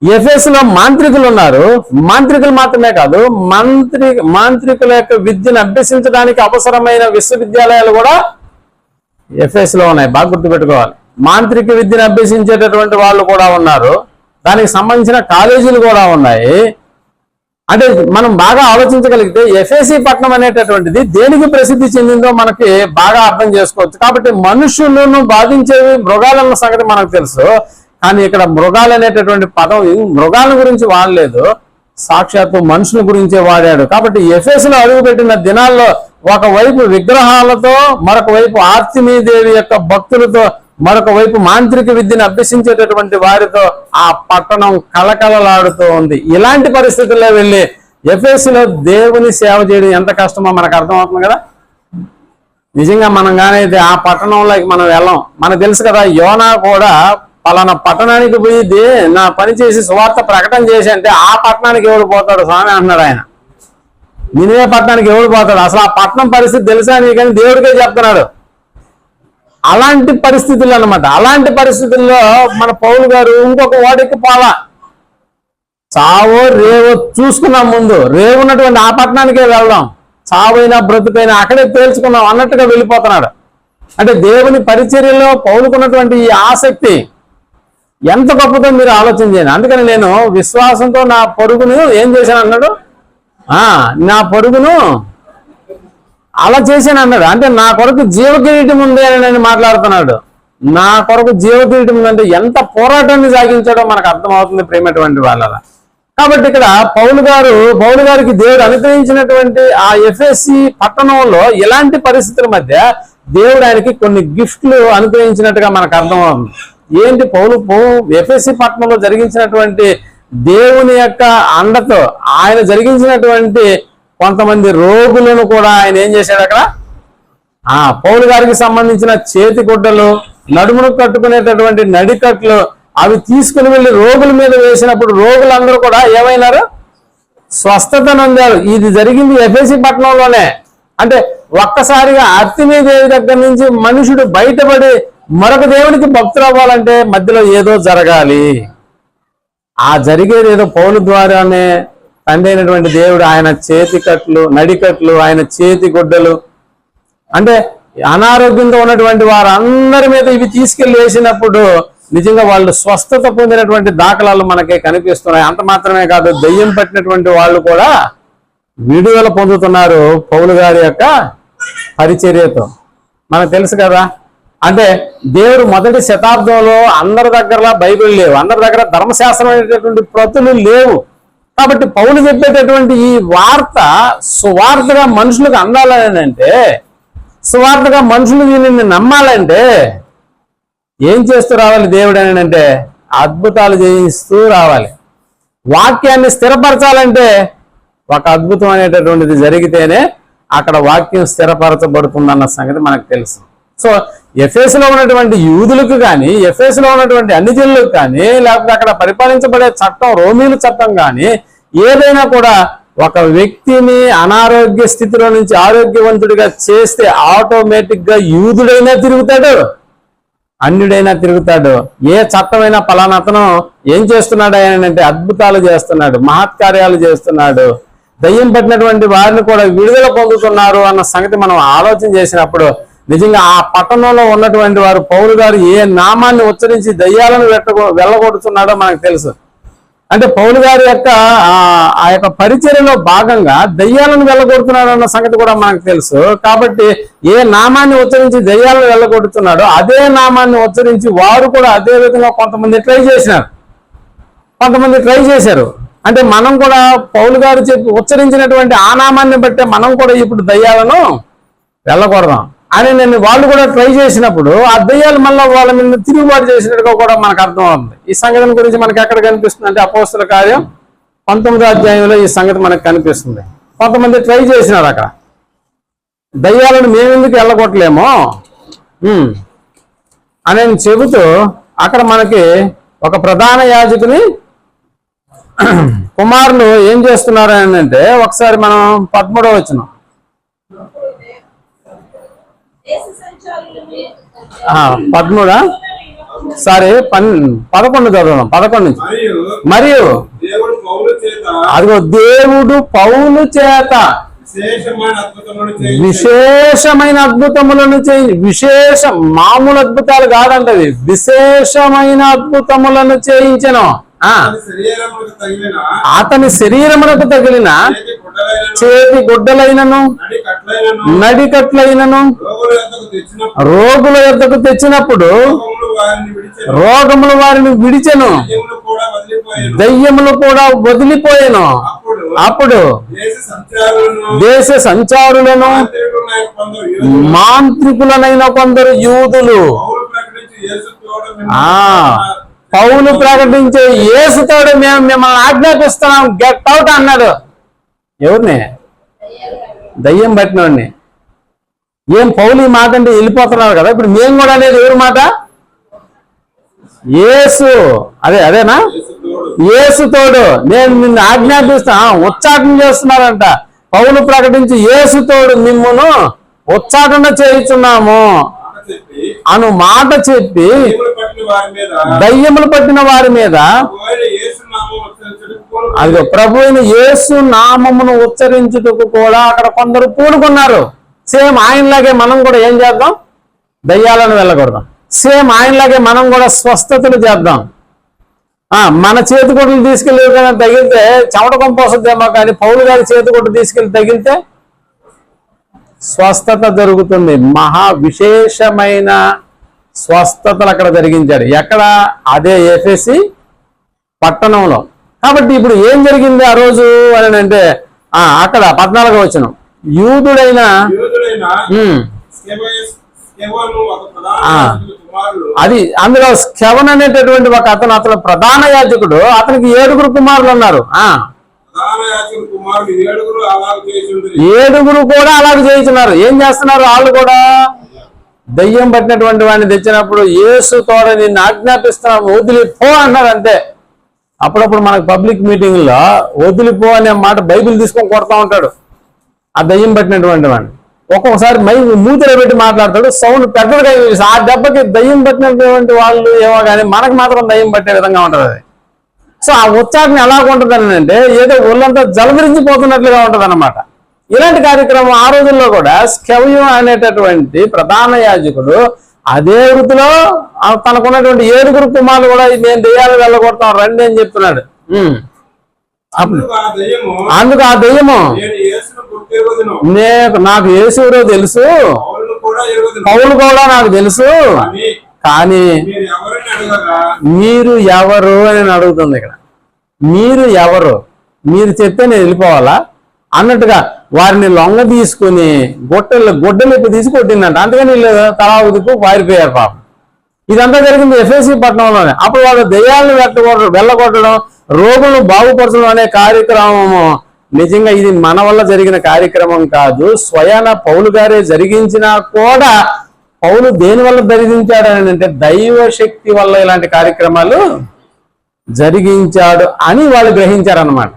ఎఫెసులో మాంత్రికులు ఉన్నారు, మాంత్రికులు మాత్రమే కాదు, మాంత్రికుల యొక్క విద్యను అభ్యసించడానికి అవసరమైన విశ్వవిద్యాలయాలు కూడా ఎఫెసులో ఉన్నాయి. బాగా గుర్తుపెట్టుకోవాలి. మాంత్రిక విద్యను అభ్యసించేటటువంటి వాళ్ళు కూడా ఉన్నారు, దానికి సంబంధించిన కాలేజీలు కూడా ఉన్నాయి. అంటే మనం బాగా ఆలోచించగలిగితే ఎఫెసీ పట్టణం అనేటటువంటిది దేనికి ప్రసిద్ధి చెందిందో మనకి బాగా అర్థం చేసుకోవచ్చు. కాబట్టి మనుషులను బాధించేవి మృగాలన్న సంగతి మనకు తెలుసు. కానీ ఇక్కడ మృగాలు అనేటటువంటి పదం మృగాల గురించి వాడలేదు, సాక్షాత్తు మనుషుల గురించే వాడాడు. కాబట్టి ఎఫెసులో అడుగుపెట్టిన దినాల్లో ఒకవైపు విగ్రహాలతో, మరొక వైపు ఆర్తిమీదేవి యొక్క భక్తులతో, మరొక వైపు మాంత్రిక విద్యను అభ్యసించేటటువంటి వారితో ఆ పట్టణం కలకలలాడుతూ ఉంది. ఇలాంటి పరిస్థితుల్లో వెళ్ళి ఎఫెసులో దేవుని సేవ చేయడం ఎంత కష్టమో మనకు అర్థమవుతుంది కదా. నిజంగా మనం కానీ ఆ పట్టణంలోకి మనం వెళ్ళాం. మనకు తెలుసు కదా, యోనా కూడా పలానా పట్టణానికి పోయి నా పని చేసి సువార్త ప్రకటన చేసి అంటే ఆ పట్టణానికి ఎవడు పోతాడు స్వామి అన్నాడు ఆయన. నినివే పట్టణానికి ఎవడు పోతాడు? అసలు ఆ పట్టణం పరిస్థితి తెలుసా నీకని దేవుడికే చెప్తున్నాడు. అలాంటి పరిస్థితులు అన్నమాట. అలాంటి పరిస్థితుల్లో మన పౌలు గారు ఇంకొక వాడికి పోలా, చావో రేవో చూసుకున్నాం, ముందు రేవున్నటువంటి ఆ పట్టణానికే వెళ్దాం, చావైనా బ్రతుకైనా అక్కడే తేల్చుకున్నాం అన్నట్టుగా వెళ్ళిపోతున్నాడు. అంటే దేవుని పరిచర్యలో పౌలుకున్నటువంటి ఈ ఆసక్తి ఎంత గొప్పదో మీరు ఆలోచన చేయండి. అందుకని నేను విశ్వాసంతో నా పొరుగును ఏం చేశాను అన్నాడు, నా పొరుగును అలా చేశాను అన్నాడు. అంటే నా కొరకు జీవకిరీటం ఉంది అని మాట్లాడుతున్నాడు. నా కొరకు జీవకిరీటం ఉందంటే ఎంత పోరాటాన్ని సాగించాడో మనకు అర్థమవుతుంది ప్రేమటువంటి వాళ్ళ. కాబట్టి ఇక్కడ పౌలు గారికి దేవుడు అనుగ్రహించినటువంటి ఆ ఎఫెసీ పట్టణంలో ఇలాంటి పరిస్థితుల మధ్య దేవుడు ఆయనకి కొన్ని గిఫ్ట్లు అనుగ్రహించినట్టుగా మనకు అర్థమవుతుంది. ఏంటి ఎఫెసీ పట్టణంలో జరిగించినటువంటి దేవుని యొక్క అండతో ఆయన జరిగించినటువంటి కొంతమంది రోగులను కూడా ఆయన ఏం చేశాడు అక్కడ, పౌలు గారికి సంబంధించిన చేతి గుడ్డలు, నడుమును కట్టుకునేటటువంటి నడికట్లు అవి తీసుకుని వెళ్ళి రోగుల మీద వేసినప్పుడు రోగులందరూ కూడా ఏమైనారు, స్వస్థత నొందారు. ఇది జరిగింది ఎఫెసీ పట్టణంలోనే. అంటే ఒక్కసారిగా ఆర్తిమీదేవి దగ్గర నుంచి మనుషుడు బయటపడి మరొక దేవునికి భక్తులు అవ్వాలంటే మధ్యలో ఏదో జరగాలి. ఆ జరిగేది ఏదో పౌలు ద్వారానే తండ్రి అయినటువంటి దేవుడు ఆయన చేతి కట్లు, నడికట్లు, ఆయన చేతి గుడ్డలు, అంటే అనారోగ్యంతో ఉన్నటువంటి వారందరి మీద ఇవి తీసుకెళ్లి వేసినప్పుడు నిజంగా వాళ్ళు స్వస్థత పొందినటువంటి దాఖలాలు మనకి కనిపిస్తున్నాయి. అంత మాత్రమే కాదు, దయ్యం పట్టినటువంటి వాళ్ళు కూడా విడుదల పొందుతున్నారు పౌలు గారి యొక్క పరిచర్యతో. మనకు తెలుసు కదా. అంటే దేవుడు మొదటి శతాబ్దంలో అందరి దగ్గర బైబిల్ లేవు, అందరి దగ్గర ధర్మశాస్త్రం అనేటటువంటి ప్రతులు లేవు. కాబట్టి పౌలు చెప్పేటటువంటి ఈ వార్త సువార్తగా మనుషులకు అందాలని అంటే, సువార్తగా మనుషులు దీనిని నమ్మాలంటే ఏం చేస్తూ రావాలి దేవుడు అని అంటే అద్భుతాలు చేయిస్తూ రావాలి. వాక్యాన్ని స్థిరపరచాలంటే ఒక అద్భుతం అనేటటువంటిది జరిగితేనే అక్కడ వాక్యం స్థిరపరచబడుతుందన్న సంగతి మనకు తెలుసు. సో ఎఫెసులో ఉన్నటువంటి యూదులకు కానీ, ఎఫెసులో ఉన్నటువంటి అన్ని జనులకు కానీ, లేకపోతే అక్కడ పరిపాలించబడే చట్టం రోమీల చట్టం కానీ ఏదైనా కూడా ఒక వ్యక్తిని అనారోగ్య స్థితిలో నుంచి ఆరోగ్యవంతుడిగా చేస్తే ఆటోమేటిక్ గా యూదుడైనా తిరుగుతాడు, అన్యుడైనా తిరుగుతాడు. ఏ చట్టమైనా పలానా అతను ఏం చేస్తున్నాడు అంటే అద్భుతాలు చేస్తున్నాడు, మహత్కార్యాలు చేస్తున్నాడు, దయ్యం పట్టినటువంటి వారిని కూడా విడుదల పొందుతున్నారు అన్న సంగతి మనం ఆలోచన చేసినప్పుడు నిజంగా ఆ పట్టణంలో ఉన్నటువంటి వారు పౌలు గారు ఏ నామాన్ని ఉచ్చరించి దయ్యాలను వెళ్ళగొడుతున్నాడో మనకు తెలుసు. అంటే పౌలు గారి యొక్క ఆ యొక్క పరిచర్యలో భాగంగా దయ్యాలను వెళ్ళగొడుతున్నాడు అన్న సంగతి కూడా మనకు తెలుసు. కాబట్టి ఏ నామాన్ని ఉచ్చరించి దయ్యాలను వెళ్ళగొడుతున్నాడో అదే నామాన్ని ఉచ్చరించి వారు కూడా అదే విధంగా కొంతమంది ట్రై చేశారు. అంటే మనం కూడా పౌలు గారు చెప్పి ఉచ్చరించినటువంటి ఆ నామాన్ని బట్టే మనం కూడా ఇప్పుడు దయ్యాలను వెళ్ళకూడదాం అని వాళ్ళు కూడా ట్రై చేసినప్పుడు ఆ దయ్యాలు మళ్ళీ వాళ్ళ మీద తిరుగుబాటు చేసినట్టుగా కూడా మనకు అర్థం అవుతుంది. ఈ సంగతి గురించి మనకి ఎక్కడ కనిపిస్తుంది అంటే అపోస్తల కార్యం 19వ అధ్యాయంలో ఈ సంగతి మనకు కనిపిస్తుంది. కొంతమంది ట్రై చేసినారు అక్కడ దయ్యాలను మేమెందుకు వెళ్ళగొట్టలేమో అని చెబుతూ అక్కడ మనకి ఒక ప్రధాన యాజకుని కుమారులు ఏం చేస్తున్నారు అని అంటే ఒకసారి మనం 13వ వచనం 13 సారీ 11 చదువుదాం. 11 నుంచి మరియు అదిగో దేవుడు పౌలు చేత విశేషమైన అద్భుతములను మామూలు అద్భుతాలు కాదంటవి, విశేషమైన అద్భుతములను చేయించెను. అతని శరీరమునకు తగిలిన చేతి గుడ్డలైనను నడికట్లైనను రోగుల యొద్దకు తెచ్చినప్పుడు రోగములు వారిని విడిచెను, దయ్యములు కూడా వదిలిపోయెను. అప్పుడు దేశ సంచారులను మాంత్రికులనైన కొందరు యూదులు పౌలు ప్రకటించే యేసుతోడు మేము మిమ్మల్ని ఆజ్ఞాపిస్తున్నాం గెట్ అవుట్ అన్నాడు. ఎవరిని? దయ్యం పట్టినవాడిని. ఏం పౌలు ఈ మాట అంటే వెళ్ళిపోతున్నారు కదా, ఇప్పుడు మేము కూడా అనేది ఎవరి మాట? యేసు. అదేనా? యేసుతోడు నేను నిన్ను ఆజ్ఞాపిస్తా ఉచ్చాటన చేస్తున్నారంట. పౌలు ప్రకటించి యేసుతోడు మిమ్మును ఉచ్చాటన చేయుచున్నాము అను మాట చెప్పి దయ్యములు పట్టిన వారి మీద అదిగో ప్రభు అయిన యేసు నామమును ఉచ్చరించుటకు కూడా అక్కడ కొందరు పూనుకున్నారు. సేమ్ ఆయనలాగే మనం కూడా ఏం చేద్దాం? దయ్యాలను వెళ్ళకూడదాం. సేమ్ ఆయనలాగే మనం కూడా స్వస్థతలు చేద్దాం. మన చేతికొట్లు తీసుకెళ్ళి తగిలితే చెమట కొంపొస్తుందేమో, కానీ పౌలు గారి చేతికొట్టు తీసుకెళ్ళి తగిలితే స్వస్థత జరుగుతుంది. మహా విశేషమైన స్వస్థతలు అక్కడ జరిగించాడు. ఎక్కడ? అదే ఎఫెసీ పట్టణంలో. కాబట్టి ఇప్పుడు ఏం జరిగింది ఆ రోజు అని అంటే అక్కడ 14వ వచనం యూదుడైన అది అందులో స్కెవన్ అనేటటువంటి ఒక అతను ప్రధాన యాజకుడు, అతనికి 7 కుమారులు ఉన్నారు. 7 కూడా అలాగే చేస్తున్నారు. ఏం చేస్తున్నారు? వాళ్ళు కూడా దయ్యం పట్టినటువంటి వాడిని తెచ్చినప్పుడు యేసు తోడ నిన్ను ఆజ్ఞాపిస్తున్నాం వదిలిపో అన్నారు. అంతే. అప్పుడప్పుడు మనకు పబ్లిక్ మీటింగ్లో వదిలిపో అనే మాట బైబిల్ తీసుకొని కొడతా ఉంటాడు ఆ దయ్యం పట్టినటువంటి వాడిని. ఒక్కొక్కసారి మూతిలో పెట్టి మాట్లాడతాడు, సౌండ్ పెద్దగా. ఆ దెబ్బకి దయ్యం పట్టినటువంటి వాళ్ళు ఏమో కానీ మనకు మాత్రం దయ్యం పట్టే విధంగా ఉంటుంది అది. సో ఆ ఉచ్చారణ ఎలాగ ఉంటుంది అంటే ఏదో ఒళ్ళంతా జలధరించిపోతున్నట్లుగా ఉంటుంది అన్నమాట. ఇలాంటి కార్యక్రమం ఆ రోజుల్లో కూడా స్కెవయం అనేటటువంటి ప్రధాన యాజకుడు అదే వృత్తిలో తనకున్నటువంటి 7 కుమారులు కూడా నేను దెయ్యాలు వెళ్ళగొడతాం రండి అని చెప్తున్నాడు. అందుకు ఆ దెయ్యము నాకు యేసు ఎవరో తెలుసు, పౌలు కూడా నాకు తెలుసు, కానీ మీరు ఎవరు అని అడుగుతుంది ఇక్కడ. మీరు ఎవరు, మీరు చెప్తే నేను వెళ్ళిపోవాలా అన్నట్టుగా వారిని లొంగ తీసుకుని గొడ్డలిప్పి తీసి కొట్టిందంట. అందుకని వీళ్ళు తలా ఉదుకు పారిపోయారు పాపం. ఇదంతా జరిగింది ఎఫెసీ పట్టణంలోనే. అప్పుడు వాళ్ళు దెయ్యాలను వెళ్ళగొట్టడం, రోగులను బాగుపరచడం అనే కార్యక్రమము నిజంగా ఇది మన వల్ల జరిగిన కార్యక్రమం కాదు. స్వయాన పౌలు గారే జరిగించినా కూడా పౌలు దేని వల్ల జరిగించాడు అని అంటే దైవ శక్తి వల్ల ఇలాంటి కార్యక్రమాలు జరిగించాడు అని వాళ్ళు గ్రహించారన్నమాట.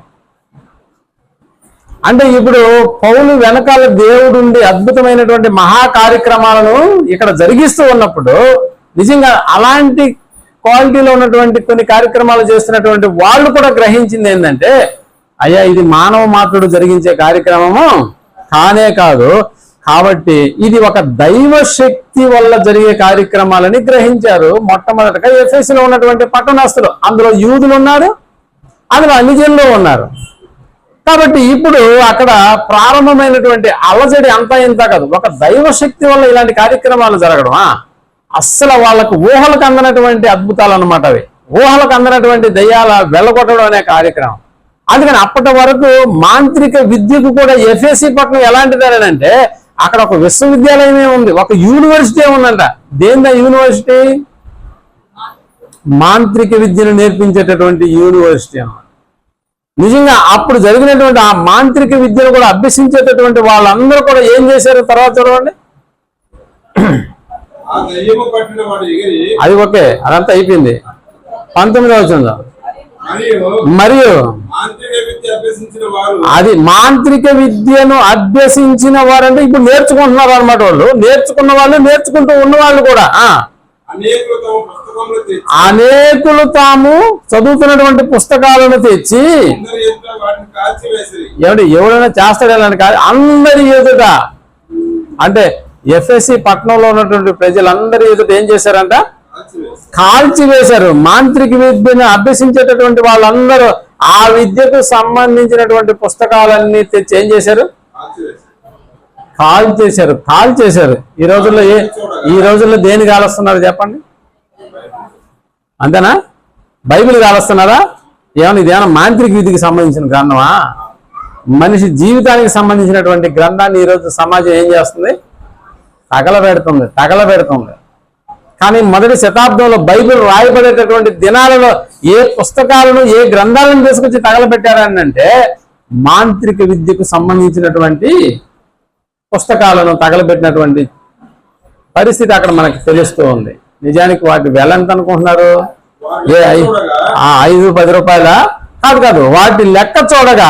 అంటే ఇప్పుడు పౌలు వెనకాల దేవుడుండి అద్భుతమైనటువంటి మహా కార్యక్రమాలను ఇక్కడ జరిగిస్తూ ఉన్నప్పుడు నిజంగా అలాంటి క్వాలిటీలో ఉన్నటువంటి కొన్ని కార్యక్రమాలు చేస్తున్నటువంటి వాళ్ళు కూడా గ్రహించింది ఏంటంటే, అయ్యా ఇది మానవ మాత్రుడు జరిగించే కార్యక్రమము కానే కాదు, కాబట్టి ఇది ఒక దైవ శక్తి వల్ల జరిగే కార్యక్రమాలని గ్రహించారు. మొట్టమొదటిగా ఎఫెసీలో ఉన్నటువంటి పట్టణస్థులు, అందులో యూదులు ఉన్నారు, అందులో అన్ని జనులు ఉన్నారు. కాబట్టి ఇప్పుడు అక్కడ ప్రారంభమైనటువంటి అలజడి అంతా ఇంత కాదు, ఒక దైవ శక్తి వల్ల ఇలాంటి కార్యక్రమాలు జరగడమా అస్సలు వాళ్ళకు ఊహలకు అందనటువంటి అద్భుతాలు అన్నమాట. అవి ఊహలకు అందనటువంటి దయ్యాల వెళ్ళగొట్టడం అనే కార్యక్రమం. అందుకని అప్పటి వరకు మాంత్రిక విద్యకు కూడా ఎఫెసీ పట్టణం ఎలాంటిదనంటే అక్కడ ఒక విశ్వవిద్యాలయమే ఉంది, ఒక యూనివర్సిటీ ఉందంట. దేందా యూనివర్సిటీ? మాంత్రిక విద్యను నేర్పించేటటువంటి యూనివర్సిటీ అన్నమాట. నిజంగా అప్పుడు జరిగినటువంటి ఆ మాంత్రిక విద్యను కూడా అభ్యసించేటటువంటి వాళ్ళందరూ కూడా ఏం చేశారు తర్వాత చూడండి. అది ఓకే, అదంతా అయిపోయింది. 19వ వచనం. మరియు అది మాంత్రిక విద్యను అభ్యసించిన వారంటే ఇప్పుడు నేర్చుకుంటున్నారు అనమాట. వాళ్ళు నేర్చుకున్న వాళ్ళు, నేర్చుకుంటూ ఉన్న వాళ్ళు కూడా అనేకులు తాము చదువుతున్నటువంటి పుస్తకాలను తెచ్చి ఎవడైనా చేస్తాడు అలాంటి కాదు, అందరి ఎదుట. అంటే ఎఫెసీ పట్టణంలో ఉన్నటువంటి ప్రజలందరి ఎదుట ఏం చేశారంట? కాల్చివేశారు. మాంత్రిక విద్యను అభ్యసించేటటువంటి వాళ్ళందరూ ఆ విద్యకు సంబంధించినటువంటి పుస్తకాలన్నీ తెచ్చి ఏం చేశారు? కాల్చేశారు. ఈ రోజుల్లో దేని కాలుస్తున్నారు చెప్పండి? అంతేనా? బైబిల్ కాలుస్తున్నారా? ఏమన్నా ఇదేమన్నా మాంత్రిక విధికి సంబంధించిన గ్రంథమా? మనిషి జీవితానికి సంబంధించినటువంటి గ్రంథాన్ని ఈరోజు సమాజం ఏం చేస్తుంది? తగలబెడుతుంది. కానీ మొదటి శతాబ్దంలో బైబిల్ రాయబడేటటువంటి దినాలలో ఏ పుస్తకాలను, ఏ గ్రంథాలను తీసుకొచ్చి తగలబెట్టారని అంటే మాంత్రిక విద్యకు సంబంధించినటువంటి పుస్తకాలను తగలబెట్టినటువంటి పరిస్థితి అక్కడ మనకి తెలుస్తూ ఉంది. నిజానికి వాటి వెల ఎంత అనుకుంటున్నారు? 5-10 రూపాయల కాదు, వాటి లెక్క చూడగా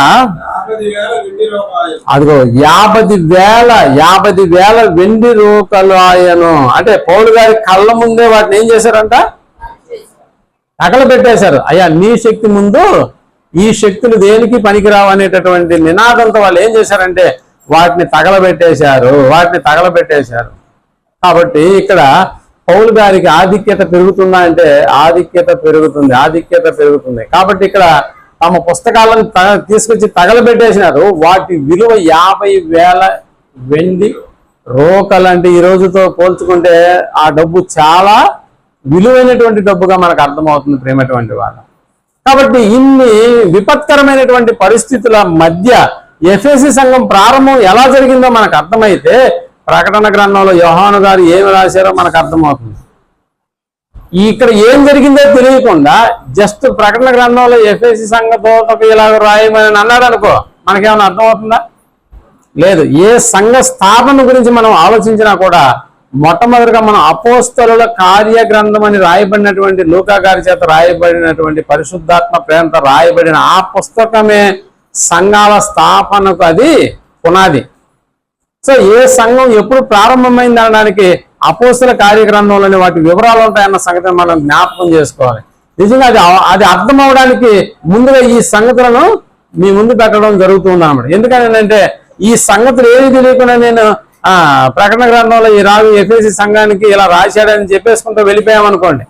అదిగో 50,000 వెండి రూకలు ఆయను. అంటే పౌలు గారి కళ్ళ ముందే వాటిని ఏం చేశారంట? తగలబెట్టేశారు. అయ్యా నీ శక్తి ముందు ఈ శక్తులు దేనికి పనికిరావు అనేటటువంటి నినాదంతో వాళ్ళు ఏం చేశారంటే వాటిని తగలబెట్టేశారు. కాబట్టి ఇక్కడ పౌలు గారికి ఆధిక్యత పెరుగుతుందా అంటే ఆధిక్యత పెరుగుతుంది. కాబట్టి ఇక్కడ తమ పుస్తకాలను తీసుకొచ్చి తగలబెట్టేసినారు. వాటి విలువ 50,000 వెండి రోకలు. అంటే ఈ రోజుతో పోల్చుకుంటే ఆ డబ్బు చాలా విలువైనటువంటి డబ్బుగా మనకు అర్థమవుతుంది ప్రేమటువంటి వాళ్ళు. కాబట్టి ఇన్ని విపత్కరమైనటువంటి పరిస్థితుల మధ్య ఎఫెసీ సంఘం ప్రారంభం ఎలా జరిగిందో మనకు అర్థమైతే ప్రకటన గ్రంథంలో యోహాను గారు ఏమి రాశారో మనకు అర్థమవుతుంది. ఇక్కడ ఏం జరిగిందో తెలియకుండా జస్ట్ ప్రకటన గ్రంథంలో ఎఫెసీ సంఘంతో ఇలాగ రాయమని అన్నాడు అనుకో, మనకేమైనా అర్థమవుతుందా? లేదు. ఏ సంఘ స్థాపన గురించి మనం ఆలోచించినా కూడా మొట్టమొదటిగా మనం అపోస్తలుల కార్యగ్రంథం అని రాయబడినటువంటి లూకా గారి చేత రాయబడినటువంటి పరిశుద్ధాత్మ ప్రేమతో రాయబడిన ఆ పుస్తకమే సంఘాల స్థాపనకు అది పునాది. సో ఏ సంఘం ఎప్పుడు ప్రారంభమైంది అనడానికి అపోస్తల కార్యగ్రంథంలోని వాటి వివరాలు ఉంటాయన్న సంగతిని మనం జ్ఞాపకం చేసుకోవాలి. నిజంగా అది అర్థం అవడానికి ముందుగా ఈ సంగతులను మీ ముందు పెట్టడం జరుగుతుంది అన్నమాట. ఎందుకంటే ఈ సంగతులు ఏది తెలియకుండా నేను ప్రకటన గ్రంథంలో ఈ రావి ఎఫెసీ సంఘానికి ఇలా రాశాడని చెప్పేసుకుంటూ వెళ్ళిపోయామనుకోండి,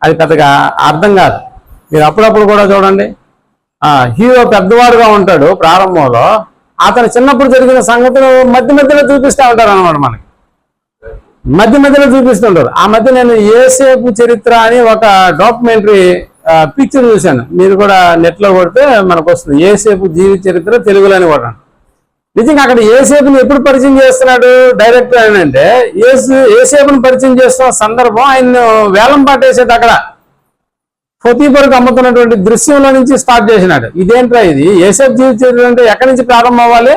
అది పెద్దగా అర్థం కాదు. మీరు అప్పుడప్పుడు కూడా చూడండి, హీరో పెద్దవాడుగా ఉంటాడు ప్రారంభంలో, అతను చిన్నప్పుడు జరిగిన సంగతులు మధ్యలో చూపిస్తూ ఉంటారు అనమాట మనకి. మధ్య మధ్యలో చూపిస్తుంటారు. ఆ మధ్య నేను యేసేపు చరిత్ర అని ఒక డాక్యుమెంటరీ పిక్చర్ చూశాను. మీరు కూడా నెట్లో కొడితే మనకు వస్తుంది, యేసేపు జీవిత చరిత్ర తెలుగులోని కూడా. నిజంగా అక్కడ యేసేపుని ఎప్పుడు పరిచయం చేస్తున్నాడు డైరెక్టర్ అని అంటే, యేసేపుని పరిచయం చేస్తున్న సందర్భం ఆయన వేలం పాటేసేది అక్కడ పొతీఫరుకు అమ్ముతున్నటువంటి దృశ్యంలో నుంచి స్టార్ట్ చేసినాడు. ఇదేంట్రా ఇది, యేసేపు జీవిత చరిత్ర అంటే ఎక్కడి నుంచి ప్రారంభం అవ్వాలి?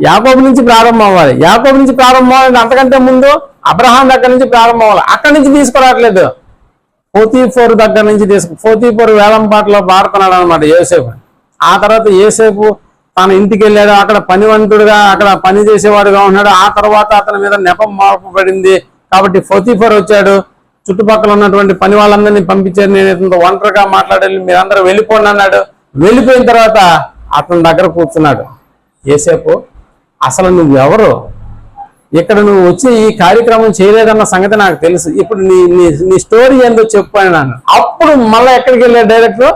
యాకోబు నుంచి ప్రారంభం అవ్వాలి. యాకోబు నుంచి ప్రారంభం అవ్వాలి, అంతకంటే ముందు అబ్రహాం దగ్గర నుంచి ప్రారంభం అవ్వాలి. అక్కడి నుంచి తీసుకురావట్లేదు, పొతీఫరు దగ్గర నుంచి పొతీఫరు వేలం పాటలో పాడుతున్నాడు అనమాట యోసేపు. ఆ తర్వాత యోసేపు తన ఇంటికి వెళ్ళాడు, అక్కడ పనివంతుడుగా అక్కడ పని చేసేవాడుగా ఉన్నాడు. ఆ తర్వాత అతని మీద నెపం మార్పబడింది కాబట్టి పొతీఫరు వచ్చాడు, చుట్టుపక్కల ఉన్నటువంటి పని వాళ్ళందరినీ పంపించారు, నేను ఇతనితో ఒంటరిగా మాట్లాడాలి, మీరందరూ వెళ్ళిపోండి అన్నాడు. వెళ్ళిపోయిన తర్వాత అతని దగ్గర కూర్చున్నాడు యోసేపు. అసలు నువ్వు ఎవరు, ఇక్కడ నువ్వు వచ్చి ఈ కార్యక్రమం చేయలేదన్న సంగతి నాకు తెలుసు, ఇప్పుడు నీ స్టోరీ ఏందో చెప్పు అని అన్నాను. అప్పుడు మళ్ళీ ఎక్కడికి వెళ్ళాడు డైరెక్టర్?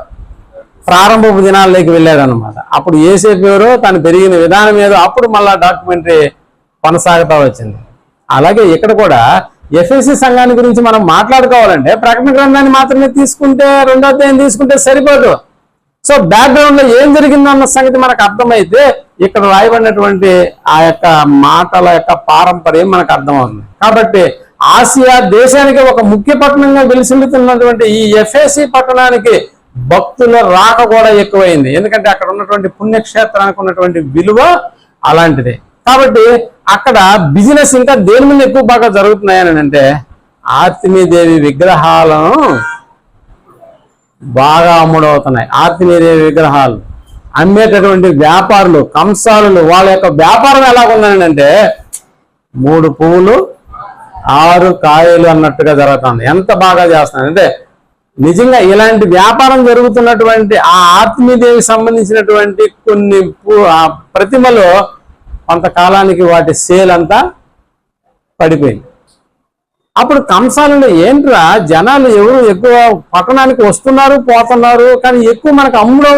ప్రారంభపు దినాల్లోకి వెళ్ళాడు అనమాట. అప్పుడు యేసేపు ఎవరో, తను పెరిగిన విధానం ఏదో, అప్పుడు మళ్ళా డాక్యుమెంటరీ కొనసాగుతూ వచ్చింది. అలాగే ఇక్కడ కూడా ఎఫ్ఎస్సి సంఘాన్ని గురించి మనం మాట్లాడుకోవాలంటే ప్రకటన గ్రంథాన్ని మాత్రమే తీసుకుంటే, రెండో అధ్యాయం తీసుకుంటే సరిపోదు. సో బ్యాక్గ్రౌండ్ లో ఏం జరిగిందన్న సంగతి మనకు అర్థమైతే ఇక్కడ రాయబడినటువంటి ఆ యొక్క మాటల యొక్క పారంపర్యం మనకు అర్థమవుతుంది. కాబట్టి ఆసియా దేశానికి ఒక ముఖ్య పట్టణంగా వెలిసిల్లుతున్నటువంటి ఈ ఎఫెసీ పట్టణానికి భక్తుల రాక కూడా ఎక్కువైంది. ఎందుకంటే అక్కడ ఉన్నటువంటి పుణ్యక్షేత్రానికి ఉన్నటువంటి విలువ అలాంటిది. కాబట్టి అక్కడ బిజినెస్ ఇంకా దేని మీద ఎక్కువ బాగా జరుగుతున్నాయని అంటే, ఆర్తిమీదేవి విగ్రహాలను బాగా అమ్ముడవుతున్నాయి. ఆర్తిమీదేవి విగ్రహాలు అమ్మేటటువంటి వ్యాపారులు, కంసాలు, వాళ్ళ యొక్క వ్యాపారం ఎలాగుందని అంటే 3 పువ్వులు 6 కాయలు అన్నట్టుగా జరుగుతుంది. ఎంత బాగా చేస్తున్నారు అంటే, నిజంగా ఇలాంటి వ్యాపారం జరుగుతున్నటువంటి ఆ ఆర్తిమీదేవికి సంబంధించినటువంటి కొన్ని ప్రతిమలు కొంతకాలానికి వాటి సేల్ అంతా పడిపోయింది. అప్పుడు కంసాలలో ఏంట్రా జనాలు ఎవరు ఎక్కువ పట్టణానికి వస్తున్నారు పోతున్నారు, కానీ ఎక్కువ మనకు అమ్ముడు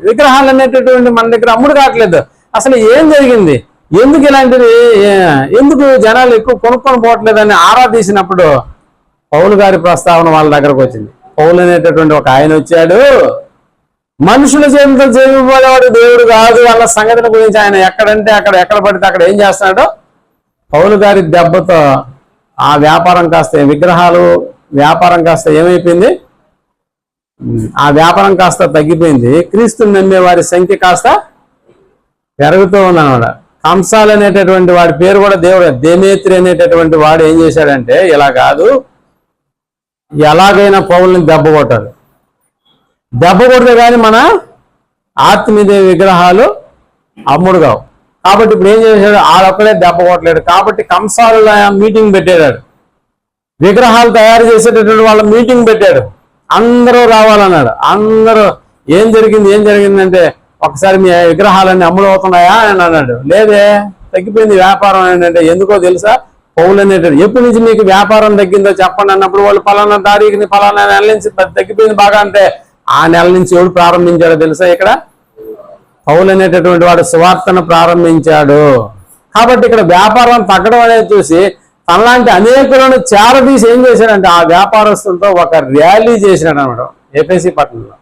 విగ్రహాలు అనేటటువంటి మన దగ్గర అమ్ముడు కావట్లేదు. అసలు ఏం జరిగింది, ఎందుకు ఇలాంటిది, ఎందుకు జనాలు ఎక్కువ కొనుక్కొని పోవట్లేదని ఆరా తీసినప్పుడు పౌలు గారి ప్రస్తావన వాళ్ళ దగ్గరకు వచ్చింది. పౌలు అనేటటువంటి ఒక ఆయన వచ్చాడు, మనుషుల చేతులతో చేయబోయేవాడు దేవుడు కాదు అన్న సంగతిని గురించి ఆయన ఎక్కడంటే అక్కడ, ఎక్కడ పడితే అక్కడ ఏం చేస్తున్నాడు, పౌలు గారి దెబ్బతో ఆ వ్యాపారం కాస్త, విగ్రహాలు వ్యాపారం కాస్త ఏమైపోయింది, ఆ వ్యాపారం కాస్త తగ్గిపోయింది. క్రీస్తుని నమ్మే వారి సంఖ్య కాస్త పెరుగుతూ ఉందన్నమాట. కంసాలు అనేటటువంటి వాడి పేరు కూడా దేవుడు, దేమేత్రి అనేటటువంటి వాడు ఏం చేశాడంటే, ఇలా కాదు ఎలాగైనా పౌల్ని దెబ్బ కొట్టాలి, దెబ్బ కొడితే కానీ మన ఆర్తిమీదేవి విగ్రహాలు అమ్ముడు కావు. కాబట్టి ఇప్పుడు ఏం చేశాడు, ఆడొక్కడే దెబ్బ కొట్టలేడు. కాబట్టి కంసాలు మీటింగ్ పెట్టాడు, విగ్రహాలు తయారు చేసేటటువంటి వాళ్ళ మీటింగ్ పెట్టాడు, అందరూ రావాలన్నాడు. అందరూ ఏం జరిగిందంటే, ఒకసారి మీ విగ్రహాలన్నీ అమ్ముడు అవుతున్నాయా అని అన్నాడు. లేదే, తగ్గిపోయింది వ్యాపారం ఏంటంటే, ఎందుకో తెలుసా, పౌలు అనేటది ఎప్పటి నుంచి మీకు వ్యాపారం తగ్గిందో చెప్పండి అన్నప్పుడు వాళ్ళు ఫలానా తారీఖుని ఫలానా నెల నుంచి తగ్గిపోయింది బాగా అంటే, ఆ నెల నుంచి ఎవడు ప్రారంభించాడో తెలుసా, ఇక్కడ పౌలు అనేటటువంటి వాడు సువార్తను ప్రారంభించాడు. కాబట్టి ఇక్కడ వ్యాపారం తగ్గడం అనేది చూసి తనలాంటి అనేకులను చేరదీసి ఏం చేశాడంటే, ఆ వ్యాపారస్తులతో ఒక ర్యాలీ చేసినాడు అనమాట. ఎఫెసీ పట్టణంలో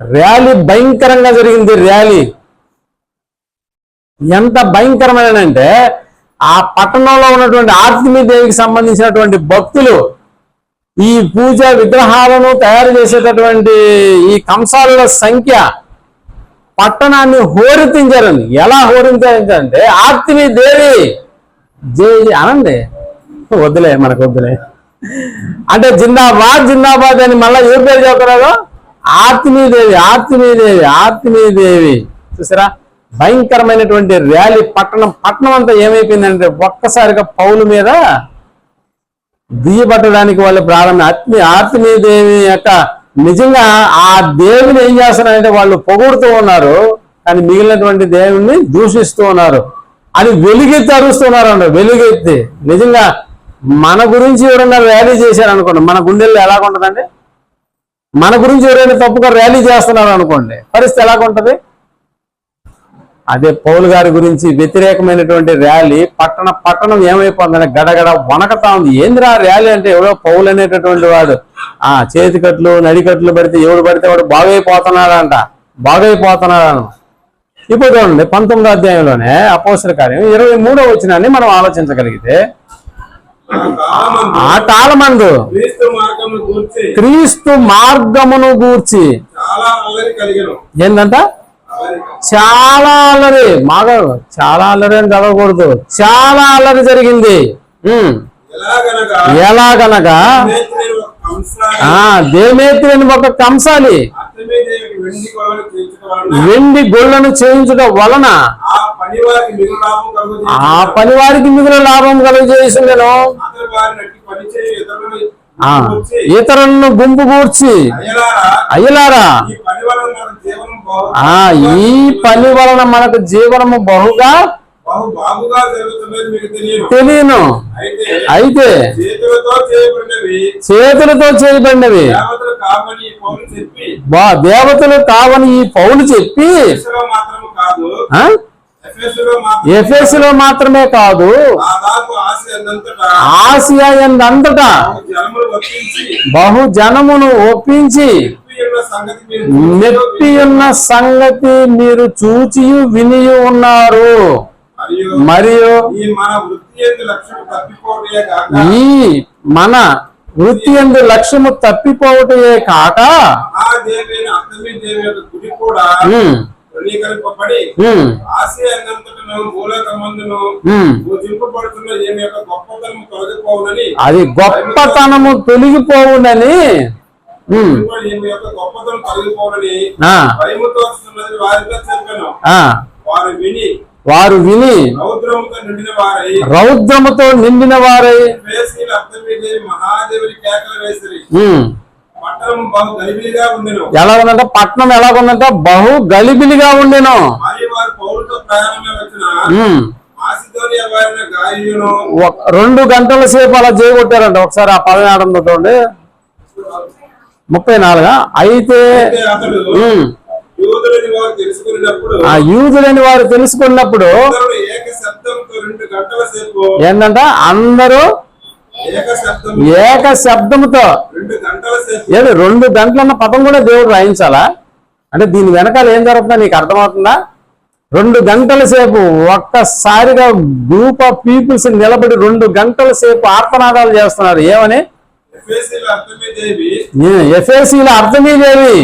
ర్యాలీ భయంకరంగా జరిగింది. ర్యాలీ ఎంత భయంకరమైనంటే, ఆ పట్టణంలో ఉన్నటువంటి ఆర్తిమీదేవికి సంబంధించినటువంటి భక్తులు ఈ పూజ విగ్రహాలను తయారు చేసేటటువంటి ఈ కంసాల సంఖ్య పట్టణాన్ని హోరెత్తించారని. ఎలా హోరెత్తించారంటే, ఆర్తిమీదేవి జై అనండి, వద్దులే మనకు వద్దులే అంటే జిందాబాద్ జిందాబాద్ అని మళ్ళీ ఎవరి పేరు చెప్తున్నారో, ఆర్తిమీదేవి ఆర్తిమీదేవి ఆర్తిమీదేవి. చూసారా, భయంకరమైనటువంటి ర్యాలీ. పట్టణం అంతా ఏమైపోయిందంటే, ఒక్కసారిగా పౌలు మీద దియ్యబట్టడానికి వాళ్ళు ఆర్తిమీదేవి యొక్క నిజంగా ఆ దేవుని ఏం చేస్తున్నారంటే, వాళ్ళు పొగుడుతూ ఉన్నారు కానీ మిగిలినటువంటి దేవుణ్ణి దూషిస్తూ ఉన్నారు అని వెలుగెత్తి అరుస్తున్నారు అండి. వెలుగెత్తి నిజంగా మన గురించి ఎవరైనా ర్యాలీ చేశారు అనుకోండి, మన గుండెల్లో ఎలాగుంటుందండి, మన గురించి ఎవరైనా తప్పుగా ర్యాలీ చేస్తున్నారు అనుకోండి, పరిస్థితి ఎలాగుంటది. అదే పౌలు గారి గురించి వ్యతిరేకమైనటువంటి ర్యాలీ పట్టణం ఏమైపోతుందని గడగడ వణకతా ఉంది. ఏందిరా ర్యాలీ అంటే ఎవడో పౌలు అనేటటువంటి వాడు చేతికట్లు నడికట్లు పడితే ఎవడు పడితే వాడు బాగైపోతున్నాడంట. ఇప్పుడు చూడండి 19వ అధ్యాయంలోనే అపోస్తల కార్యం 23వ వచనాన్ని మనం ఆలోచించగలిగితే, ఆ కాలమందు క్రీస్తు మార్గమును గూర్చి ఏందంట చాలా అల్లరి, చాలా అల్లరి అని చదవకూడదు, చాలా అల్లరి జరిగింది. ఎలాగనగా దేమేత్రిని ఒక కంసాలి వెండి గొళ్ళను చేయించడం వలన ఆ పని వారికి మిగులు లాభం కలుగజేసిందెను. ఇతరులను గుంపు కూర్చి, అయ్యలారా ఈ పని వలన మనకు జీవనము బహుగా తెలియను. అయితే చేతులతో చేయబడినవి దేవతలు కావని ఈ పౌలు చెప్పి ఎఫెసులో మాత్రమే కాదు ఆసియా ఎందంతటా బహుజనమును ఒప్పించి మెప్పియున్న సంగతి మీరు చూచియు వినియు ఉన్నారు. మరియు ఈ మన వృత్తి యందు లక్ష్యము తప్పిపోవటయే కాక అది గొప్పతనము తొలగిపోవునని వారు విని రౌద్రముతో నిండిన వారై ఎలా ఉందంటే పట్టణం ఎలాగుందంటే బహు గలిబిలిగా ఉండెను. 2 గంటల సేపు అలా చేయగొట్టారంట. ఒకసారి ఆ 14 చూడండి 34. అయితే ఆ యూదులని వారు తెలుసుకున్నప్పుడు ఏంటంట అందరూ ఏక శబ్దముతో 2 గంటలన్న పదం కూడా దేవుడు రాయించాలా అంటే దీని వెనకాల ఏం జరుగుతుందో నీకు అర్థమవుతుందా? 2 గంటల సేపు ఒక్కసారిగా గ్రూప్ ఆఫ్ పీపుల్స్ నిలబడి 2 గంటల సేపు ఆర్తనాదాలు చేస్తున్నారు. ఏమని? ఎఫెసీల అర్థమీదేవి